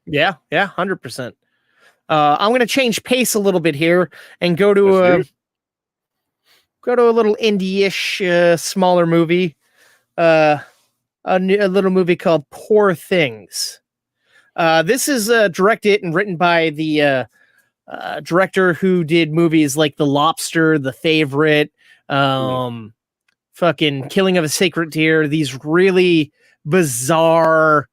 Yeah, 100%. I'm going to change pace a little bit here and go to a little indie-ish, smaller movie. A little movie called Poor Things. This is directed and written by the director who did movies like The Lobster, The Favorite, fucking Killing of a Sacred Deer. These really bizarre,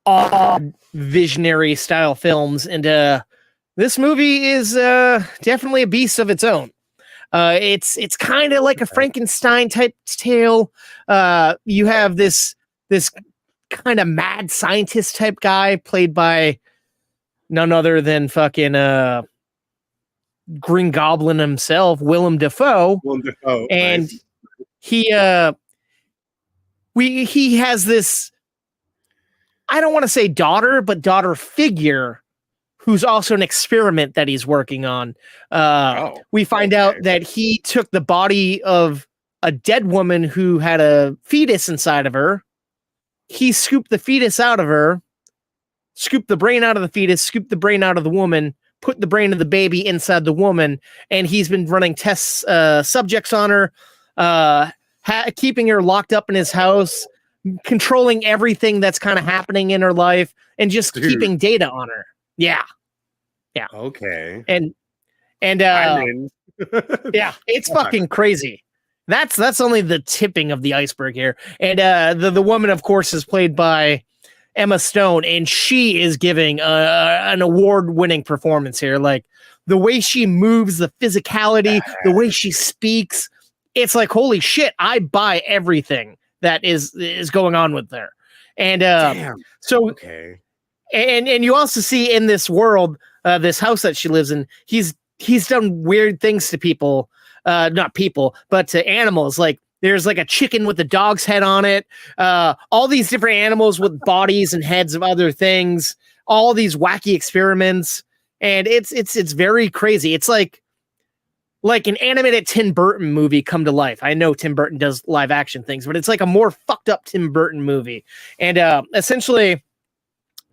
odd, visionary style films, and this movie is definitely a beast of its own. It's kind of like a Frankenstein type tale. You have this kind of mad scientist type guy played by none other than fucking Green Goblin himself, Willem Dafoe. And nice. He has this, I don't want to say daughter, but daughter figure who's also an experiment that he's working on. We find out that he took the body of a dead woman who had a fetus inside of her. He scooped the fetus out of her, scooped the brain out of the fetus, scooped the brain out of the woman, put the brain of the baby inside the woman, and he's been running test subjects on her, keeping her locked up in his house, controlling everything that's kind of happening in her life, and just keeping data on her. Yeah. Okay. And yeah, it's fucking crazy. That's only the tipping of the iceberg here. And the woman, of course, is played by Emma Stone, and she is giving an award-winning performance here. Like the way she moves, the physicality, the way she speaks, it's like, holy shit, I buy everything that is going on with her. And and you also see in this world, this house that she lives in, he's done weird things to people, not people, but to animals. Like there's like a chicken with a dog's head on it. All these different animals with bodies and heads of other things. All these wacky experiments, and it's very crazy. It's like an animated Tim Burton movie come to life. I know Tim Burton does live action things, but it's like a more fucked up Tim Burton movie. And essentially,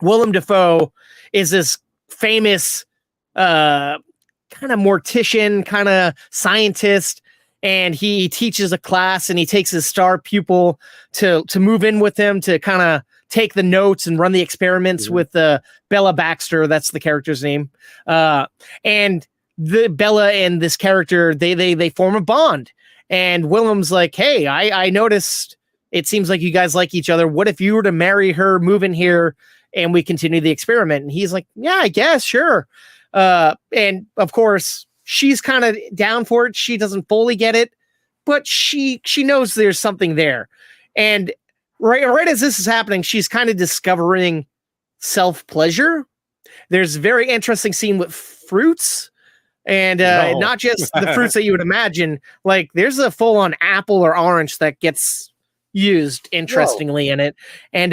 Willem Dafoe is this famous kind of mortician, kind of scientist, and he teaches a class, and he takes his star pupil to move in with him to kind of take the notes and run the experiments with Bella Baxter. That's the character's name. And the Bella and this character, they form a bond. And Willem's like, hey, I noticed it seems like you guys like each other. What if you were to marry her, move in here, and we continue the experiment? And he's like, yeah, I guess, sure. And of course, she's kind of down for it. She doesn't fully get it, but she knows there's something there. And right as this is happening, she's kind of discovering self-pleasure. There's a very interesting scene with fruits. And not just the fruits that you would imagine. Like, there's a full-on apple or orange that gets used, interestingly, in it. And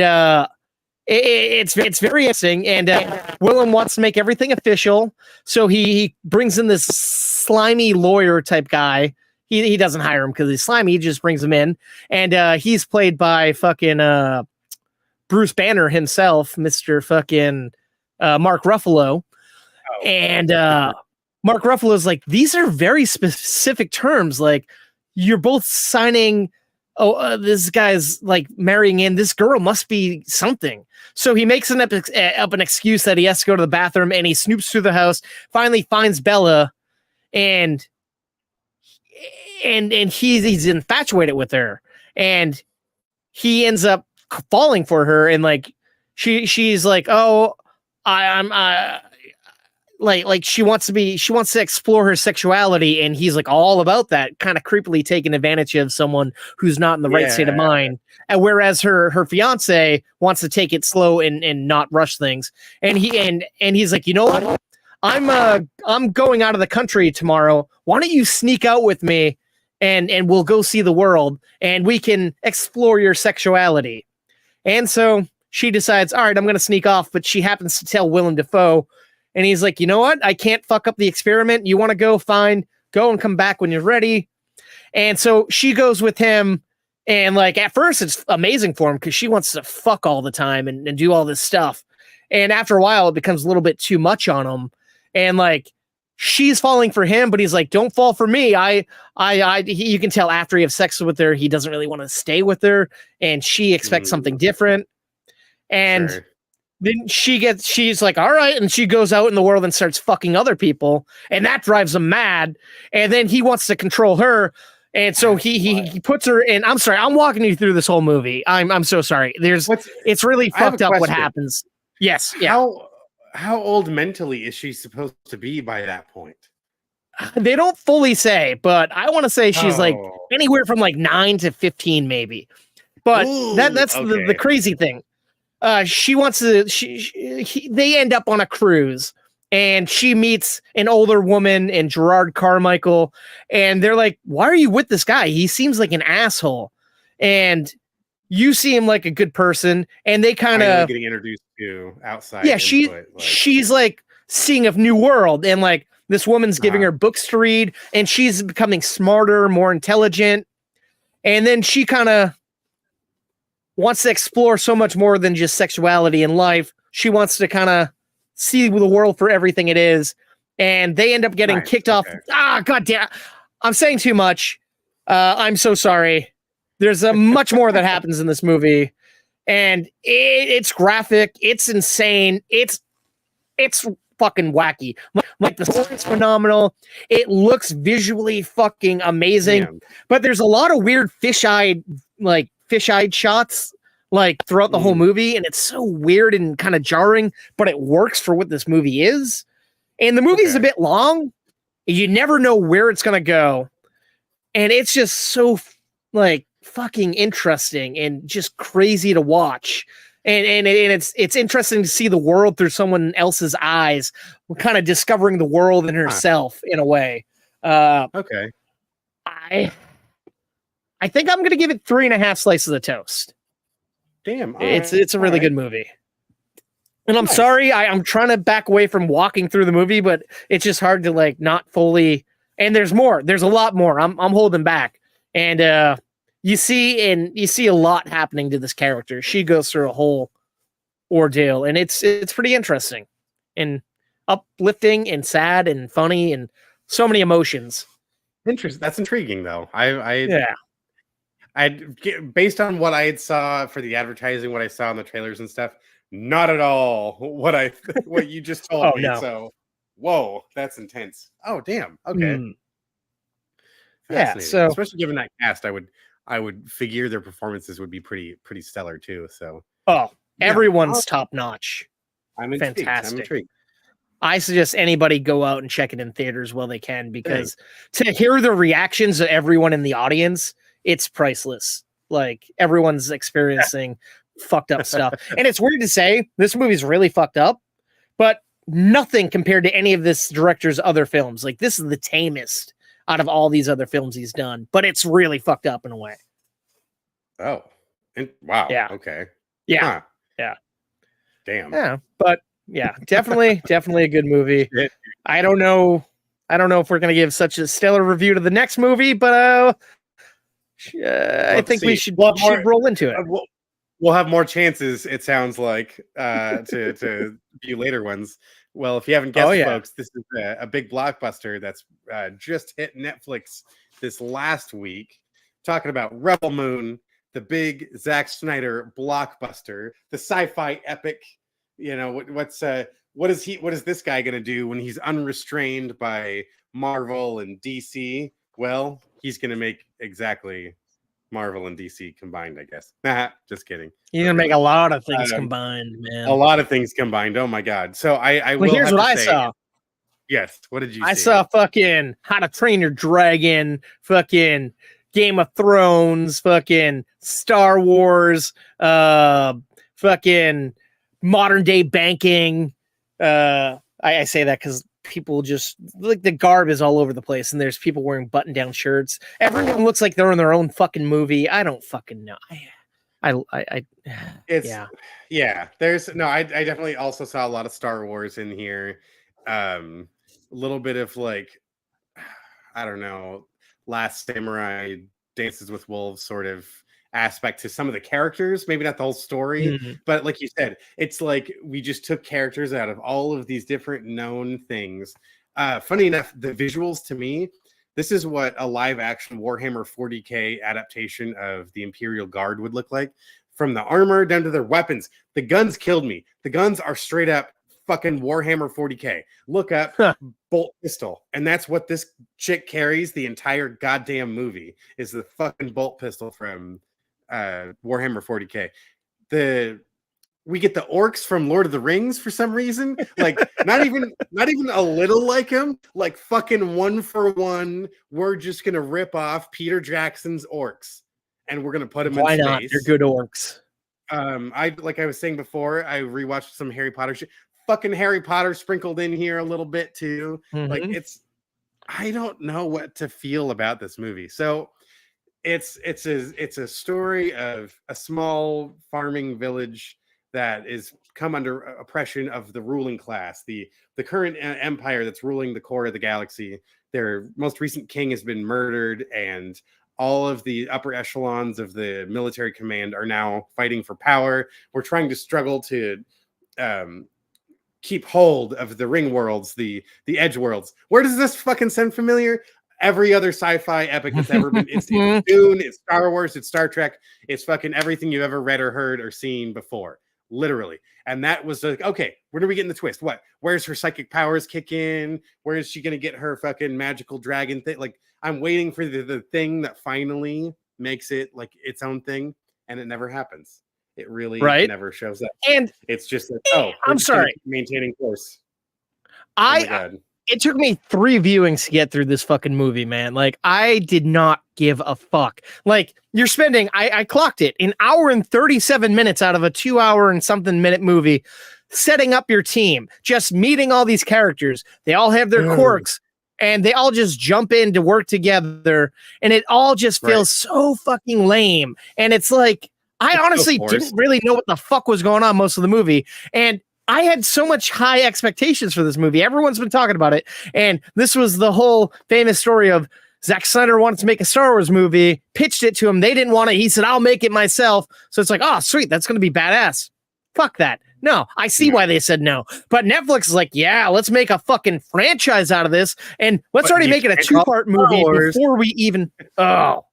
it's very interesting. And Willem wants to make everything official. So he brings in this slimy lawyer-type guy. He doesn't hire him because he's slimy. He just brings him in. And he's played by fucking Bruce Banner himself, Mr. fucking Mark Ruffalo. Oh. And... Mark Ruffalo's like, these are very specific terms. Like, you're both signing, this guy's like marrying in, this girl must be something. So he makes up an excuse that he has to go to the bathroom, and he snoops through the house, finally finds Bella, and he's infatuated with her, and he ends up falling for her, and like she's like, oh, I'm like she wants to explore her sexuality, and he's like all about that, kind of creepily taking advantage of someone who's not in the right state of mind. And whereas her fiance wants to take it slow and not rush things. And he's like, you know what? I'm going out of the country tomorrow. Why don't you sneak out with me and we'll go see the world and we can explore your sexuality. And so she decides, all right, I'm going to sneak off, but she happens to tell Willem Dafoe. And he's like, you know what? I can't fuck up the experiment. You want to go? Fine. Go and come back when you're ready. And so she goes with him. And like, at first it's amazing for him because she wants to fuck all the time and do all this stuff. And after a while, it becomes a little bit too much on him. And like, she's falling for him, but he's like, don't fall for me. You can tell after he has sex with her, he doesn't really want to stay with her. And she expects something different. And sure. Then she's like, all right. And she goes out in the world and starts fucking other people. And that drives him mad. And then he wants to control her. And so he puts her in. I'm sorry. I'm walking you through this whole movie. I'm so sorry. It's really fucked up what happens. Yes. Yeah. How old mentally is she supposed to be by that point? They don't fully say, but I want to say she's like anywhere from like 9 to 15, maybe. But that's okay. The crazy thing. She wants to. They end up on a cruise, and she meets an older woman and Gerard Carmichael, and they're like, "Why are you with this guy? He seems like an asshole." And you seem like a good person, and they kind of getting introduced to outside. Yeah, she's like seeing a new world, and like this woman's giving her books to read, and she's becoming smarter, more intelligent, and then she kind of wants to explore so much more than just sexuality in life. She wants to kind of see the world for everything it is, and they end up getting kicked off. God damn! I'm saying too much. I'm so sorry. There's much more that happens in this movie, and it's graphic. It's insane. It's fucking wacky. Like the story's phenomenal. It looks visually fucking amazing, but there's a lot of weird fish-eyed shots like throughout the whole movie, and it's so weird and kind of jarring, but it works for what this movie is. And the movie's a bit long. You never know where it's gonna go, and it's just so like fucking interesting and just crazy to watch. And it's interesting to see the world through someone else's eyes, kind of discovering the world in herself in a way. I think I'm gonna give it 3.5 slices of toast. Damn, it's a really good movie. And I'm sorry, I'm trying to back away from walking through the movie, but it's just hard to like not fully. And there's more. There's a lot more. I'm holding back. And you see a lot happening to this character. She goes through a whole ordeal, and it's pretty interesting and uplifting and sad and funny and so many emotions. Interesting. That's intriguing, though. Yeah. Based on what I had saw for the advertising, what I saw in the trailers and stuff, not at all what you just told me. No. So, whoa, that's intense. Oh, damn. Okay. Yeah. So, especially given that cast, I would figure their performances would be pretty stellar too. So, everyone's top notch. I'm intrigued. Fantastic. I'm intrigued. I suggest anybody go out and check it in theaters while they can, because to hear the reactions of everyone in the audience, it's priceless. Like, everyone's experiencing fucked up stuff. And it's weird to say, this movie's really fucked up, but nothing compared to any of this director's other films. Like, this is the tamest out of all these other films he's done, but it's really fucked up in a way. Oh, wow. Yeah. Okay. Yeah. Huh. Yeah. Damn. Yeah. But yeah, definitely a good movie. I don't know if we're going to give such a stellar review to the next movie, but I think we should roll into it. We'll have more chances, it sounds like, to view later ones. Well, if you haven't guessed, folks, this is a big blockbuster that's just hit Netflix this last week. Talking about Rebel Moon, the big Zack Snyder blockbuster, the sci-fi epic. You know, what is this guy gonna do when he's unrestrained by Marvel and DC? Well, he's gonna make exactly Marvel and DC combined, I guess. Just kidding. You're gonna make a lot of things combined, man. A lot of things combined. Oh my god. So here's what I saw. Yes. What did you see? I saw fucking How to Train Your Dragon, fucking Game of Thrones, fucking Star Wars, fucking modern day banking. I say that because people just like the garb is all over the place, and there's people wearing button down shirts. Everyone looks like they're in their own fucking movie. I don't fucking know. I definitely also saw a lot of Star Wars in here. A little bit of like, I don't know, Last Samurai, Dances with Wolves sort of aspect to some of the characters, maybe not the whole story, but like you said, it's like we just took characters out of all of these different known things. Funny enough, the visuals, to me, this is what a live action Warhammer 40K adaptation of the Imperial Guard would look like, from the armor down to their weapons. The guns killed me. The guns are straight up fucking Warhammer 40K. Look up bolt pistol, and that's what this chick carries the entire goddamn movie, is the fucking bolt pistol from Warhammer 40K. We get the orcs from Lord of the Rings for some reason, like not even a little like him, like fucking one for one. We're just gonna rip off Peter Jackson's orcs and we're gonna put them in space. Why not? They're good orcs. Like I was saying before, I rewatched some Harry Potter shit. Fucking Harry Potter sprinkled in here a little bit too. Like I don't know what to feel about this movie. So it's a story of a small farming village that is come under oppression of the ruling class, the current empire that's ruling the core of the galaxy. Their most recent king has been murdered, and all of the upper echelons of the military command are now fighting for power. We're trying to struggle to keep hold of the ring worlds, the edge worlds. Where does this fucking sound familiar? Every other sci-fi epic that's ever been. It's Dune, it's Star Wars, it's Star Trek, it's fucking everything you've ever read or heard or seen before, literally. And that was like, okay, where do we get in the twist? What? Where's her psychic powers kick in? Where is she gonna get her fucking magical dragon thing? Like, I'm waiting for the thing that finally makes it like its own thing, and it never happens. It really never shows up. And it's just like, I'm sorry, maintaining course. It took me 3 viewings to get through this fucking movie, man. Like, I did not give a fuck. Like, you're spending, I clocked it, an hour and 37 minutes out of a 2 hour and something minute movie setting up your team, just meeting all these characters. They all have their quirks, and they all just jump in to work together, and it all just feels so fucking lame. And it's like, I honestly didn't really know what the fuck was going on most of the movie. And I had so much high expectations for this movie. Everyone's been talking about it. And this was the whole famous story of Zack Snyder wanted to make a Star Wars movie, pitched it to him. They didn't want it. He said, I'll make it myself. So it's like, oh, sweet. That's going to be badass. Fuck that. No, I see why they said no. But Netflix is like, yeah, let's make a fucking franchise out of this, and let's already make it a 2-part movie before we even. Oh.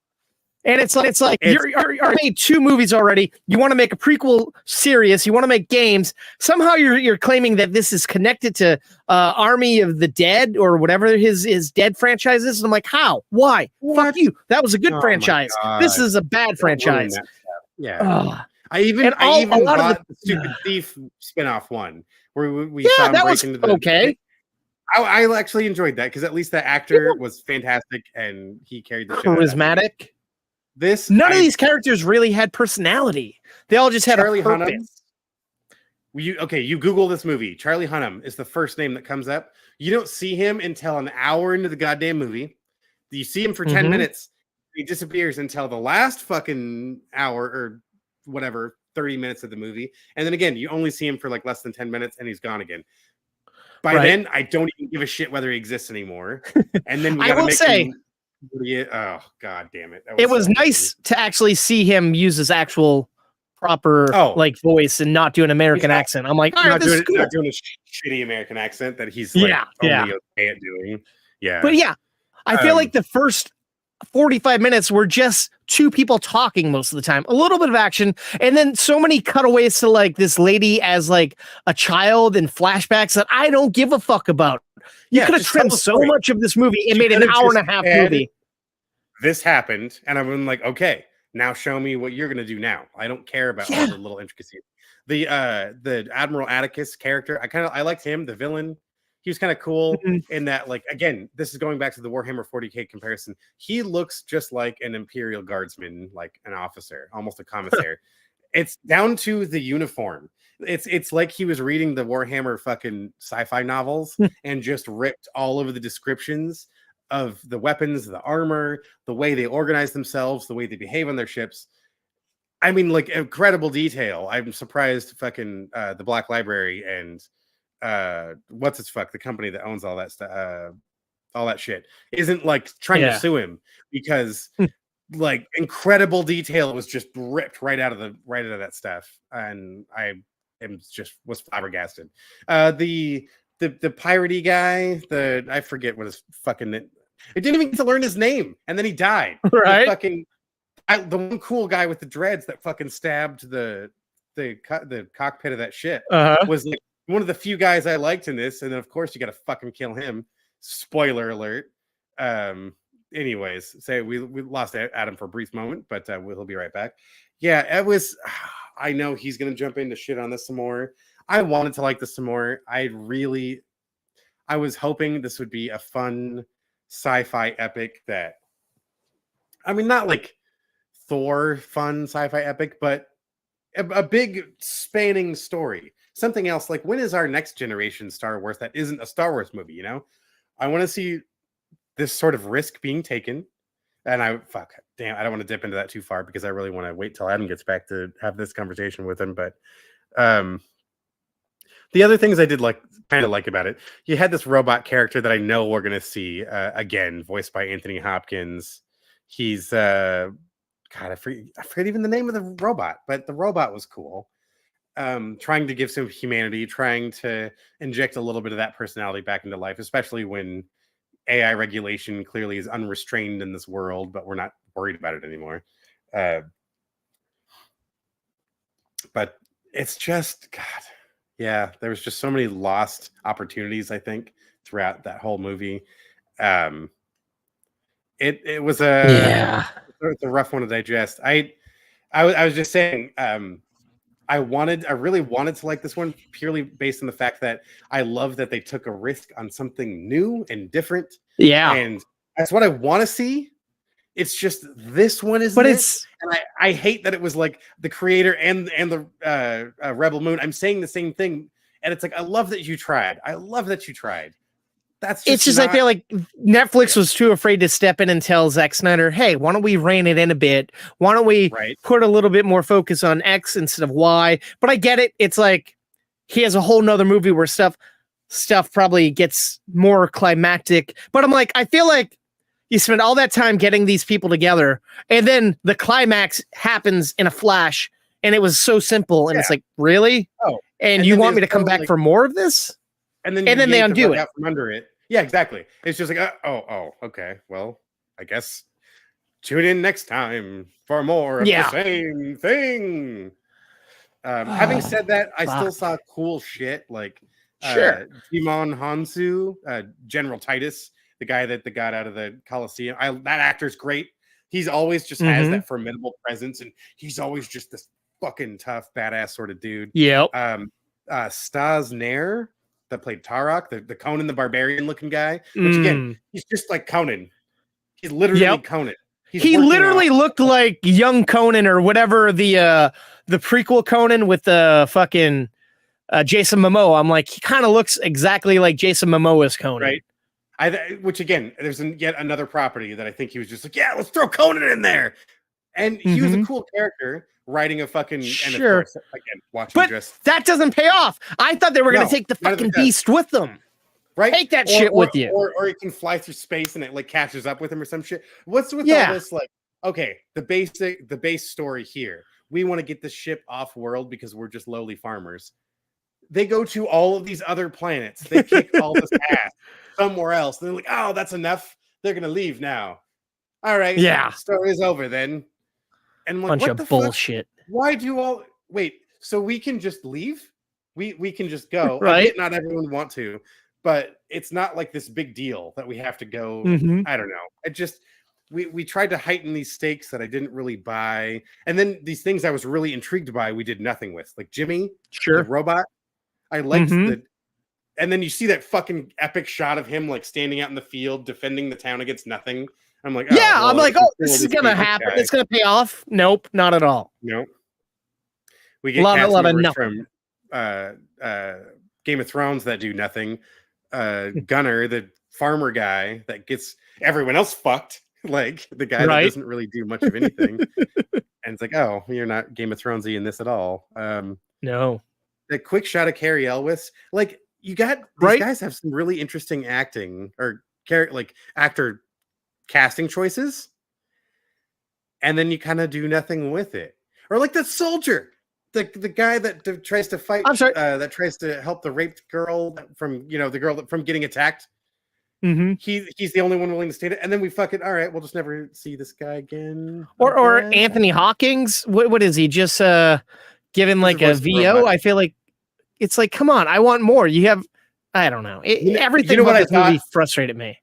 And it's like you're made 2 movies already. You want to make a prequel series. You want to make games. Somehow you're claiming that this is connected to Army of the Dead or whatever his Dead franchise is. And I'm like, how? Why? What? Fuck you. That was a good franchise. This is a bad franchise. Yeah. I even bought the Stupid Thief spinoff one where we saw him break into the okay. I actually enjoyed that because at least the actor was fantastic and he carried the charismatic. None of these characters really had personality. They all just had Charlie a purpose. Hunnam. You Google this movie. Charlie Hunnam is the first name that comes up. You don't see him until an hour into the goddamn movie. You see him for 10 minutes. He disappears until the last fucking hour or whatever, 30 minutes of the movie. And then again, you only see him for like less than 10 minutes and he's gone again. By then, I don't even give a shit whether he exists anymore. And then we gotta oh god damn it! It was nice to actually see him use his actual proper like voice and not do an American accent. I'm like, not doing a shitty American accent that he's like only okay at doing. Yeah, but I feel like the first 45 minutes were just 2 people talking most of the time, a little bit of action, and then so many cutaways to like this lady as like a child and flashbacks that I don't give a fuck about. You could have trimmed so much of this movie and made an hour and a half movie. This happened, and I'm like, okay, now show me what you're gonna do now. I don't care about all the little intricacies. The Admiral Atticus character, I liked him, the villain. He was kind of cool in that, like, again, this is going back to the Warhammer 40K comparison. He looks just like an Imperial Guardsman, like an officer, almost a commissar. It's down to the uniform. It's like he was reading the Warhammer fucking sci-fi novels and just ripped all over the descriptions of the weapons, the armor, the way they organize themselves, the way they behave on their ships. I mean, like, incredible detail. I'm surprised fucking the Black Library and the company that owns all that stuff, all that shit, isn't like trying to sue him because like incredible detail was just ripped right out of that stuff, and I was flabbergasted. The piratey guy, I forget what his fucking. It didn't even get to learn his name, and then he died. Right? The one cool guy with the dreads that fucking stabbed the cockpit of that ship was like one of the few guys I liked in this, and then of course you got to fucking kill him. Spoiler alert. Anyways, we lost Adam for a brief moment, but he'll be right back. Yeah, it was. I know he's gonna jump into shit on this some more. I wanted to like this some more. I was hoping this would be a fun sci-fi epic that, I mean, not like Thor fun sci-fi epic, but a big spanning story. Something else, like, when is our next generation Star Wars that isn't a Star Wars movie, you know? I want to see this sort of risk being taken. And I don't want to dip into that too far because I really want to wait till Adam gets back to have this conversation with him. But the other things I did kind of like about it, you had this robot character that I know we're going to see again, voiced by Anthony Hopkins. He's God, I forget even the name of the robot, but the robot was cool. Trying to give some humanity, trying to inject a little bit of that personality back into life, especially when AI regulation clearly is unrestrained in this world, but we're not worried about it anymore. But it's just, God, yeah, there was just so many lost opportunities, I think, throughout that whole movie. It was a rough one to digest. I was just saying, I really wanted to like this one purely based on the fact that I love that they took a risk on something new and different. Yeah. And that's what I want to see. It's just this one is, and I hate that it was like the creator and the Rebel Moon. I'm saying the same thing, and it's like, I love that you tried. I love that you tried. It's just I feel like Netflix was too afraid to step in and tell Zack Snyder, hey, why don't we rein it in a bit? Why don't we put a little bit more focus on X instead of Y? But I get it. It's like he has a whole nother movie where stuff probably gets more climactic. But I'm like, I feel like you spend all that time getting these people together, and then the climax happens in a flash, and it was so simple. And it's like, really? Oh, And you want me to come back for more of this? And then they undo it out from under it. Yeah, exactly. It's just like, okay. Well, I guess tune in next time for more of the same thing. Having said that, I still saw cool shit like Jimon Hansu, General Titus, the guy that got out of the Coliseum. That actor's great. He's always just has that formidable presence, and he's always just this fucking tough, badass sort of dude. Yep. Stas Nair, that played Tarok, the Conan the Barbarian looking guy, which again, he's just like Conan. He's literally Conan. He literally looked like young Conan or whatever the prequel Conan with the fucking Jason Momoa. I'm like, he kind of looks exactly like Jason Momoa's Conan. Right. Which again, there's yet another property that I think he was just like, yeah, let's throw Conan in there. And he was a cool character writing a fucking and of course, again, watching but that doesn't pay off. I thought they were going to take the fucking beast with them. Right? Take that shit with you. Or he can fly through space and it like catches up with him or some shit. What's with all this? Like, okay, the base story here. We want to get the ship off world because we're just lowly farmers. They go to all of these other planets. They kick all this ass somewhere else. They're like, oh, that's enough. They're gonna leave now. All right. Yeah. Story's over then. And I'm like, bunch of bullshit. Fuck? Why do all wait? So we can just leave? We can just go. Right. Not everyone want to, but it's not like this big deal that we have to go. I don't know. It just we tried to heighten these stakes that I didn't really buy. And then these things I was really intrigued by, we did nothing with. Like Jimmy, the robot. I liked and then you see that fucking epic shot of him like standing out in the field defending the town against nothing. I'm like, I'm like, this is gonna happen. It's gonna pay off. Nope, not at all. Nope. We get cast members from Game of Thrones that do nothing. Gunner, the farmer guy that gets everyone else fucked, like the guy that doesn't really do much of anything. And it's like, oh, you're not Game of Thronesy in this at all. No. The quick shot of Carrie Elwes, like you got these guys have some really interesting acting or actor casting choices, and then you kind of do nothing with it. Or like the soldier, the guy that tries to fight. I'm sorry. That tries to help the raped girl from the girl from getting attacked. He's the only one willing to state it, and then we fucking all right. We'll just never see this guy again. Or Anthony Hawkins. What is he just given like a VO? I feel like it's like, come on, I want more. You have, I don't know. Everything about this movie frustrated me.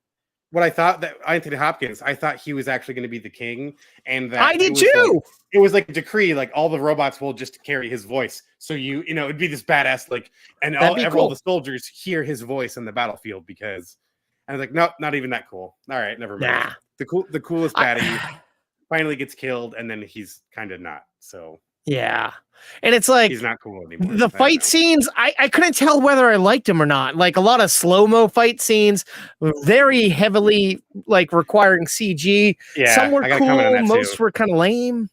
What I thought that Anthony Hopkins, I thought he was actually going to be the king, and that I did too. It was like a decree, like all the robots will just carry his voice. So it'd be this badass, like, and all the soldiers hear his voice in the battlefield because. I was like, nope, not even that cool. All right, never mind. Nah. The coolest baddie finally gets killed, and then he's kind of not. So yeah, and it's like he's not cool anymore. The fight scenes, I couldn't tell whether I liked them or not. Like a lot of slow-mo fight scenes, very heavily like requiring CG. Yeah, some were cool, most were kind of lame.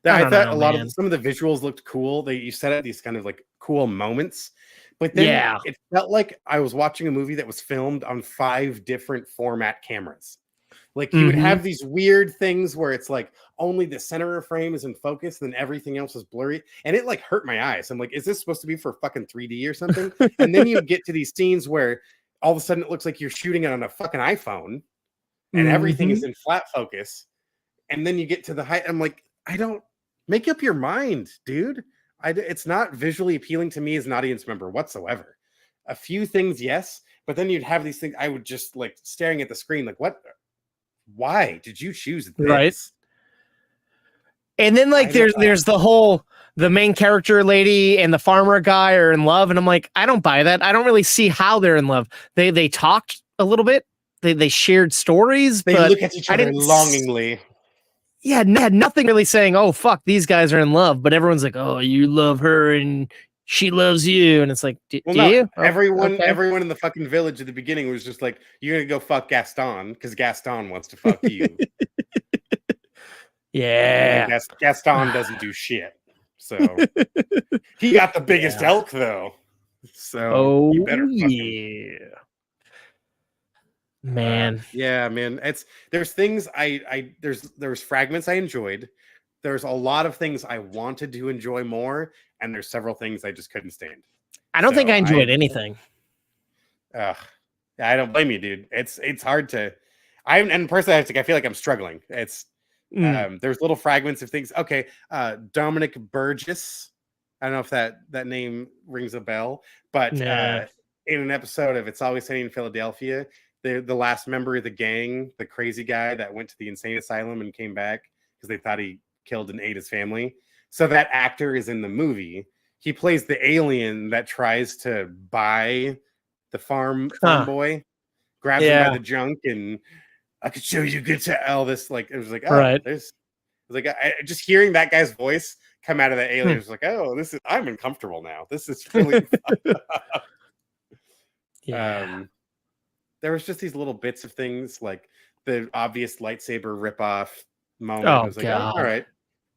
I thought a lot of some of the visuals looked cool. You set up these kind of like cool moments. But then it felt like I was watching a movie that was filmed on 5 different format cameras. Like you would have these weird things where it's like only the center of frame is in focus, and then everything else is blurry. And it like hurt my eyes. I'm like, is this supposed to be for fucking 3D or something? And then you get to these scenes where all of a sudden it looks like you're shooting it on a fucking iPhone and everything is in flat focus. And then you get to the height. I'm like, I don't make up your mind, dude. It's not visually appealing to me as an audience member whatsoever. A few things, yes, but then you'd have these things. I would just like staring at the screen, like, what? Why did you choose this? Right. And then like there's the main character lady and the farmer guy are in love, and I'm like, I don't buy that. I don't really see how they're in love. They talked a little bit. They shared stories. They look at each other longingly. Yeah, had nothing really saying, oh, fuck, these guys are in love. But everyone's like, oh, you love her and she loves you. And it's like, do you? Oh, everyone in the fucking village at the beginning was just like, you're going to go fuck Gaston because Gaston wants to fuck you. Yeah. Gaston doesn't do shit. So he got the biggest elk, though. So you better fuck him. Man. Yeah, man. There's things there's fragments I enjoyed. There's a lot of things I wanted to enjoy more, and there's several things I just couldn't stand. I don't think I enjoyed anything. I don't blame you, dude. It's hard to. And personally, I feel like I'm struggling. It's there's little fragments of things. Okay, Dominic Burgess. I don't know if that name rings a bell, but in an episode of It's Always Sunny in Philadelphia, the last member of the gang, the crazy guy that went to the insane asylum and came back because they thought he killed and ate his family. So that actor is in the movie. He plays the alien that tries to buy the farm boy, grabs him by the junk, and I could show you good to all this. Like it was like, there's like just hearing that guy's voice come out of the alien was like, I'm uncomfortable now. This is really there was just these little bits of things like the obvious lightsaber ripoff moment. I was like, all right.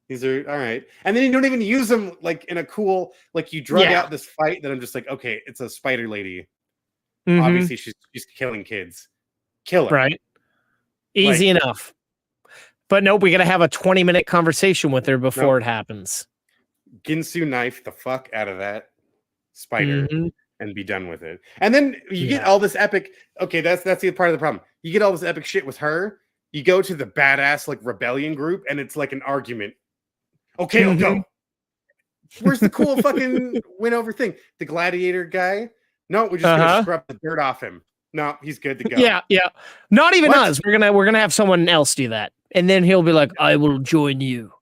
These are all right. And then you don't even use them like in a cool, like you drug out this fight that I'm just like, okay, it's a spider lady. Obviously she's killing kids. Kill her. Right. Easy enough. But nope, we got to have a 20-minute conversation with her before it happens. Ginsu knife the fuck out of that spider and be done with it. And then you get all this epic. Okay, that's the part of the problem. You get all this epic shit with her. You go to the badass like rebellion group, and it's like an argument. Okay, I'll go. Where's the cool fucking win over thing? The gladiator guy? No, we're just gonna scrub the dirt off him. No, he's good to go. Yeah. Not even us. We're gonna have someone else do that, and then he'll be like, "I will join you."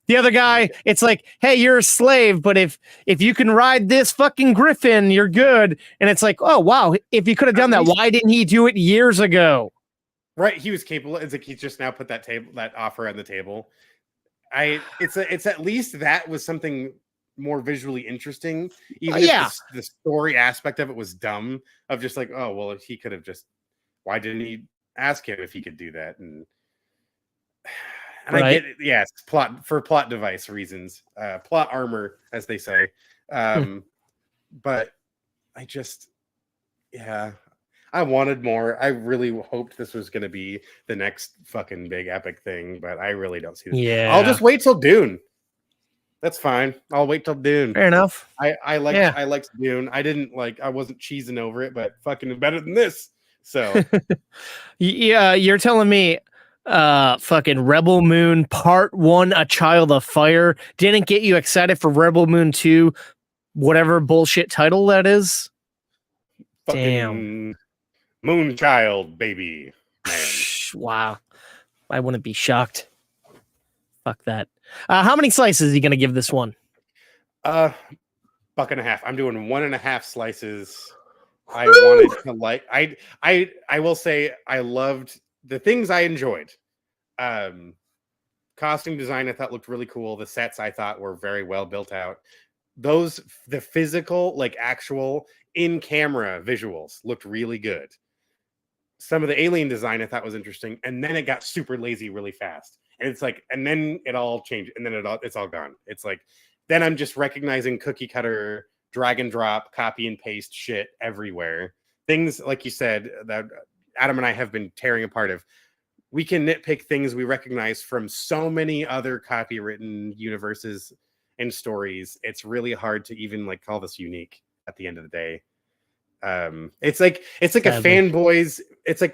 The other guy, it's like, "Hey, you're a slave, but if you can ride this fucking griffin, you're good." And it's like, "Oh wow, if he could have done that, why didn't he do it years ago?" Right, he was capable. It's like he just now put that offer on the table. It's at least that was something more visually interesting, even if the story aspect of it was dumb. Of just like, oh well, if he could have just, why didn't he ask him if he could do that? And I get it, yes, plot device reasons, plot armor, as they say. But I just, I wanted more. I really hoped this was going to be the next fucking big epic thing, but I really don't see this. Yeah. I'll just wait till Dune. That's fine. I'll wait till Dune. Fair enough. I liked Dune. I wasn't cheesing over it, but fucking better than this. So yeah, you're telling me fucking Rebel Moon Part 1, A Child of Fire didn't get you excited for Rebel Moon 2, whatever bullshit title that is? Fucking damn. Moonchild, baby. Man. Wow. I wouldn't be shocked. Fuck that. How many slices are you going to give this one? $1.50. I'm doing 1.5 slices. I wanted to like, I will say I loved the things I enjoyed. Costume design I thought looked really cool. The sets I thought were very well built out. The physical, like actual in-camera visuals looked really good. Some of the alien design I thought was interesting, and then it got super lazy really fast. And it's like, and then it all changed, and then it's all gone. It's like, then I'm just recognizing cookie cutter, drag and drop, copy and paste shit everywhere. Things like you said that Adam and I have been tearing apart of. We can nitpick things we recognize from so many other copywritten universes and stories. It's really hard to even like call this unique at the end of the day. It's like it's like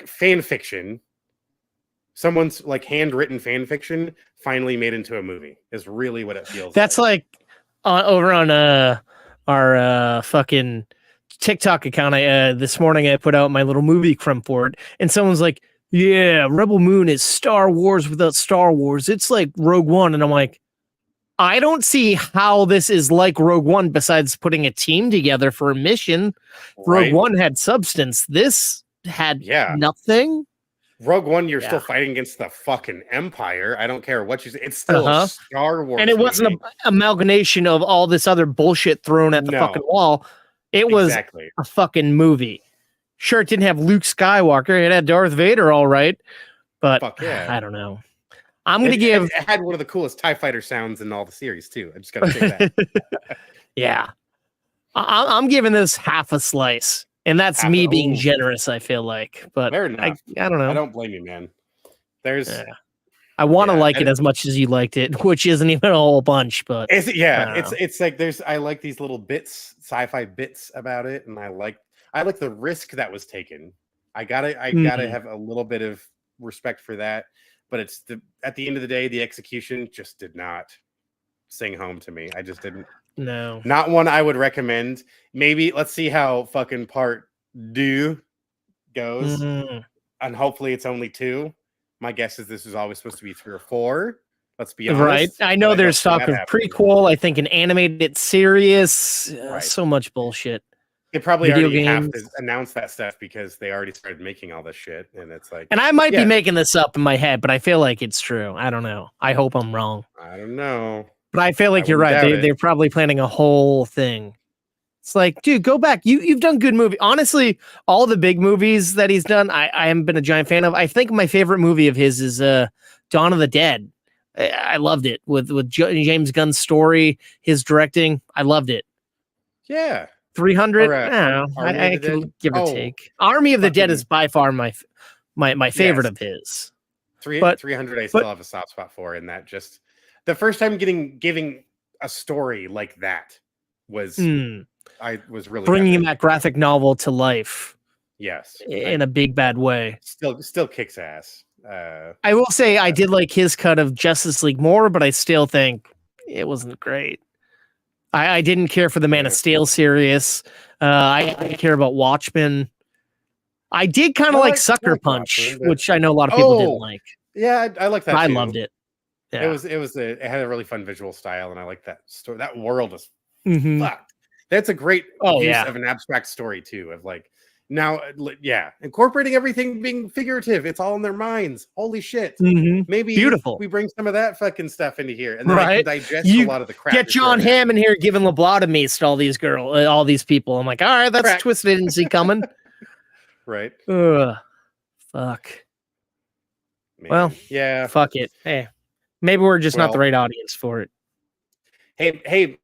fan fiction. Someone's like handwritten fan fiction finally made into a movie is really what it feels. That's like over on our fucking TikTok account. This morning I put out my little movie crumb for it, and someone's like, "Yeah, Rebel Moon is Star Wars without Star Wars. It's like Rogue One," and I'm like, I don't see how this is like Rogue One besides putting a team together for a mission. Rogue One had substance. This had nothing. Rogue One, you're still fighting against the fucking Empire. I don't care what you say. It's still a Star Wars. And it wasn't an amalgamation of all this other bullshit thrown at the fucking wall. It was a fucking movie. Sure, it didn't have Luke Skywalker. It had Darth Vader, all right. But I don't know. I'm going to give... It had one of the coolest TIE Fighter sounds in all the series, too. I just got to say that. Yeah. I'm giving this half a slice. And that's me being generous, I feel like. But I don't know. I don't blame you, man. There's... I want to like it as much as you liked it, which isn't even a whole bunch, but it's like I like these little bits, sci-fi bits about it, and I like the risk that was taken. I gotta have a little bit of respect for that, but at the end of the day, the execution just did not sing home to me. I just didn't. No, not one I would recommend. Maybe let's see how fucking part 2 goes, and hopefully it's only 2. My guess is this is always supposed to be 3 or 4. Let's be honest. Right. I know there's talk of prequel. I think an animated series. Right. So much bullshit. They probably already have to announce that stuff because they already started making all this shit, and it's like. And I might be making this up in my head, but I feel like it's true. I don't know. I hope I'm wrong. I don't know. But I feel like you're right. They're probably planning a whole thing. It's like, dude, go back. You've done good movie. Honestly, all the big movies that he's done, I haven't been a giant fan of. I think my favorite movie of his is Dawn of the Dead. I loved it with James Gunn's story, his directing. I loved it. Yeah. 300. I can give or take. Army of the Dead is by far my favorite of his. 300 I still have a soft spot for, in that just the first time giving a story like that was I was really bringing that graphic novel to life. Yes, in a big bad way. Still kicks ass. I will say I did like his cut of Justice League more, but I still think it wasn't great. I didn't care for the Man of Steel series. I didn't care about Watchmen. I did kind of like Sucker Punch, Watchmen, which I know a lot of people didn't like. Yeah, I like that. I loved it. Yeah. It had a really fun visual style, and I like that story. That world is fucked. That's a great use of an abstract story too. Of like now, incorporating everything being figurative. It's all in their minds. Holy shit! Maybe beautiful. We bring some of that fucking stuff into here, and then I can digest a lot of the crap. Get John Hamm in here giving lobotomies to all these people. I'm like, all right, that's a twist I didn't see coming. Right. Ugh. Fuck. Man. Well, yeah. Fuck it. Hey, maybe we're just not the right audience for it. Hey,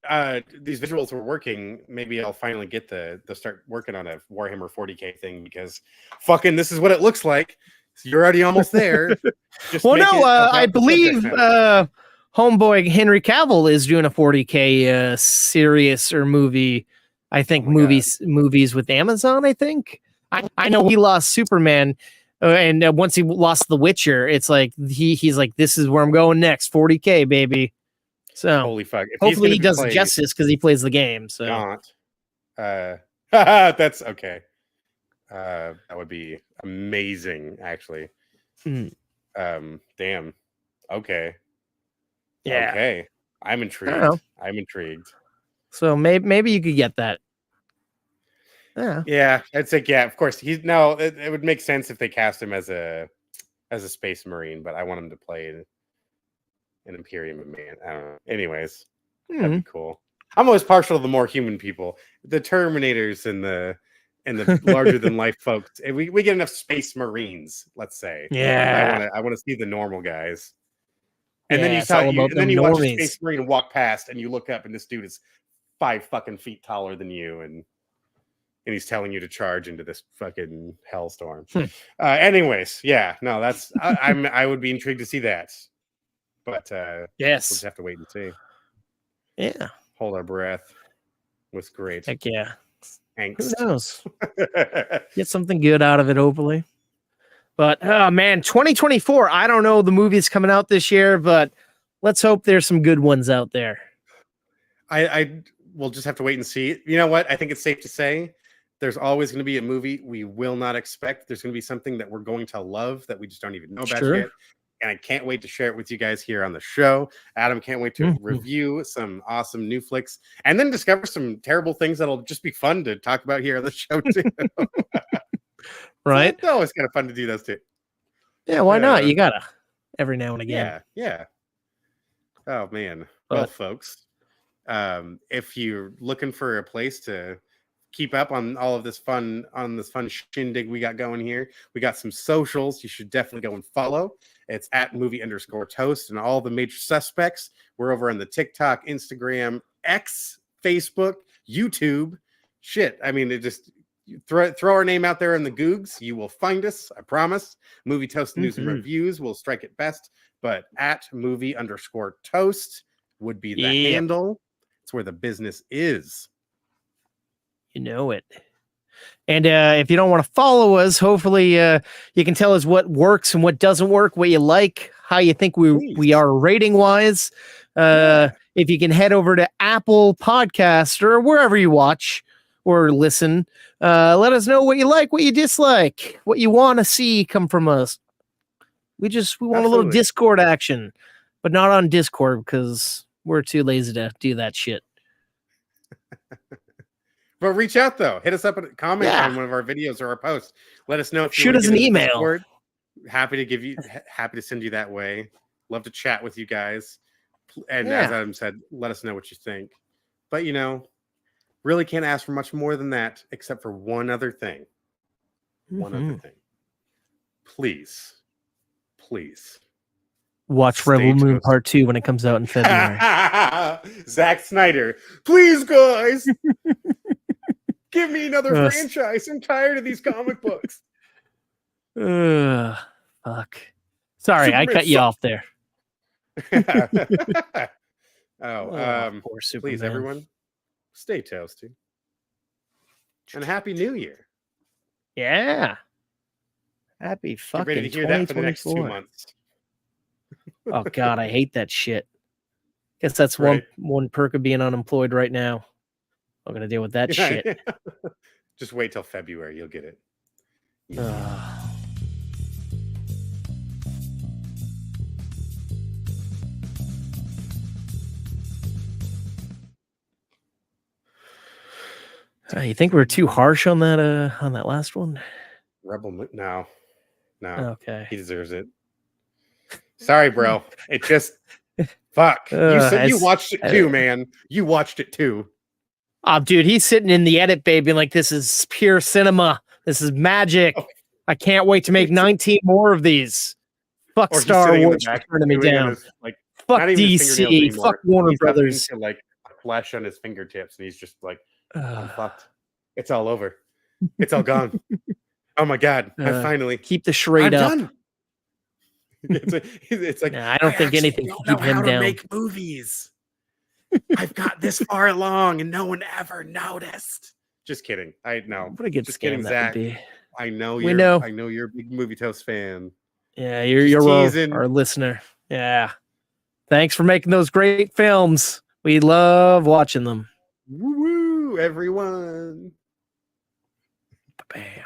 these visuals were working. Maybe I'll finally get the start working on a Warhammer 40K thing, because fucking this is what it looks like. You're already almost there. I believe homeboy Henry Cavill is doing a 40K series or movie. I think movies with Amazon. I think I know he lost Superman. And once he lost The Witcher, it's like he's like, this is where I'm going next. 40K, baby. So holy fuck! Hopefully he does justice because he plays the game. So that's okay. That would be amazing, actually. Damn. Okay. Yeah. Okay. I'm intrigued. So maybe you could get that. Yeah. I'd say of course. It would make sense if they cast him as a space marine, but I want him to play an Imperium man. I don't know. Anyways, that'd be cool. I'm always partial to the more human people, the Terminators and the larger than life folks. And we get enough space marines, let's say. Yeah. I want to see the normal guys. And then you watch a space marine walk past, and you look up, and this dude is 5 fucking feet taller than you, and he's telling you to charge into this fucking hellstorm. Anyways, that's I would be intrigued to see that. But yes, we'll just have to wait and see. Yeah. Hold our breath. Was great. Heck yeah. Angst. Who knows? Get something good out of it, hopefully. But man, 2024. I don't know the movies coming out this year, but let's hope there's some good ones out there. I will just have to wait and see. You know what? I think it's safe to say there's always going to be a movie we will not expect. There's going to be something that we're going to love that we just don't even know about yet. And I can't wait to share it with you guys here on the show. Adam can't wait to review some awesome new flicks and then discover some terrible things that'll just be fun to talk about here on the show too. Right? So it's always kind of fun to do those too. Yeah, why not? You gotta every now and again. Yeah. Oh man. Well, folks, if you're looking for a place to keep up on all of this fun shindig we got going here, we got some socials you should definitely go and follow. It's at movie_toast and all the major suspects. We're over on the TikTok, Instagram, X, Facebook, YouTube. Shit. I mean, throw our name out there in the Googs. You will find us. I promise. Movie Toast News and Reviews will strike it best, but at movie_toast would be the handle. It's where the business is. You know it. And if you don't want to follow us, hopefully you can tell us what works and what doesn't work, what you like, how you think we are rating wise. If you can head over to Apple Podcast or wherever you watch or listen, let us know what you like, what you dislike, what you want to see come from us. We want a little Discord action, but not on Discord because we're too lazy to do that shit. But reach out though. Hit us up and comment on one of our videos or our posts. Let us know if you shoot us an email. Discord. Happy to send you that way. Love to chat with you guys. And as Adam said, let us know what you think. But really can't ask for much more than that, except for one other thing. One other thing. Please watch Rebel Moon Part 2 when it comes out in February. Zack Snyder, please, guys. Give me another franchise. I'm tired of these comic books. Fuck. Sorry, Superman I cut you off there. Poor Superman. Please, everyone, stay toasty. And Happy New Year. Yeah. Happy fucking Get ready to hear that for the next 2 months. Oh, God, I hate that shit. Guess that's one perk of being unemployed right now. I'm going to deal with that shit. Just wait till February. You'll get it. You think we're too harsh on that last one? Rebel, no. Okay. He deserves it. Sorry, bro. It just fuck. You said you watched it too, man. You watched it too. Oh, dude, he's sitting in the edit bay being like, this is pure cinema. This is magic. Oh. I can't wait to make 19 more of these. Fuck Star Wars for turning me down. Fuck DC. Fuck Warner Brothers. Like flesh on his fingertips, and he's just like, I'm fucked. It's all over. It's all gone. Oh my God. I finally keep the charade up. Done. It's like I don't think anything can keep him down. Make movies. I've got this far along and no one ever noticed. Just kidding. I know. What a good just scam kidding, that Zach. would be. I know you're a big Movie Toast fan. Yeah, you're our listener. Yeah. Thanks for making those great films. We love watching them. Woo, everyone. Bam.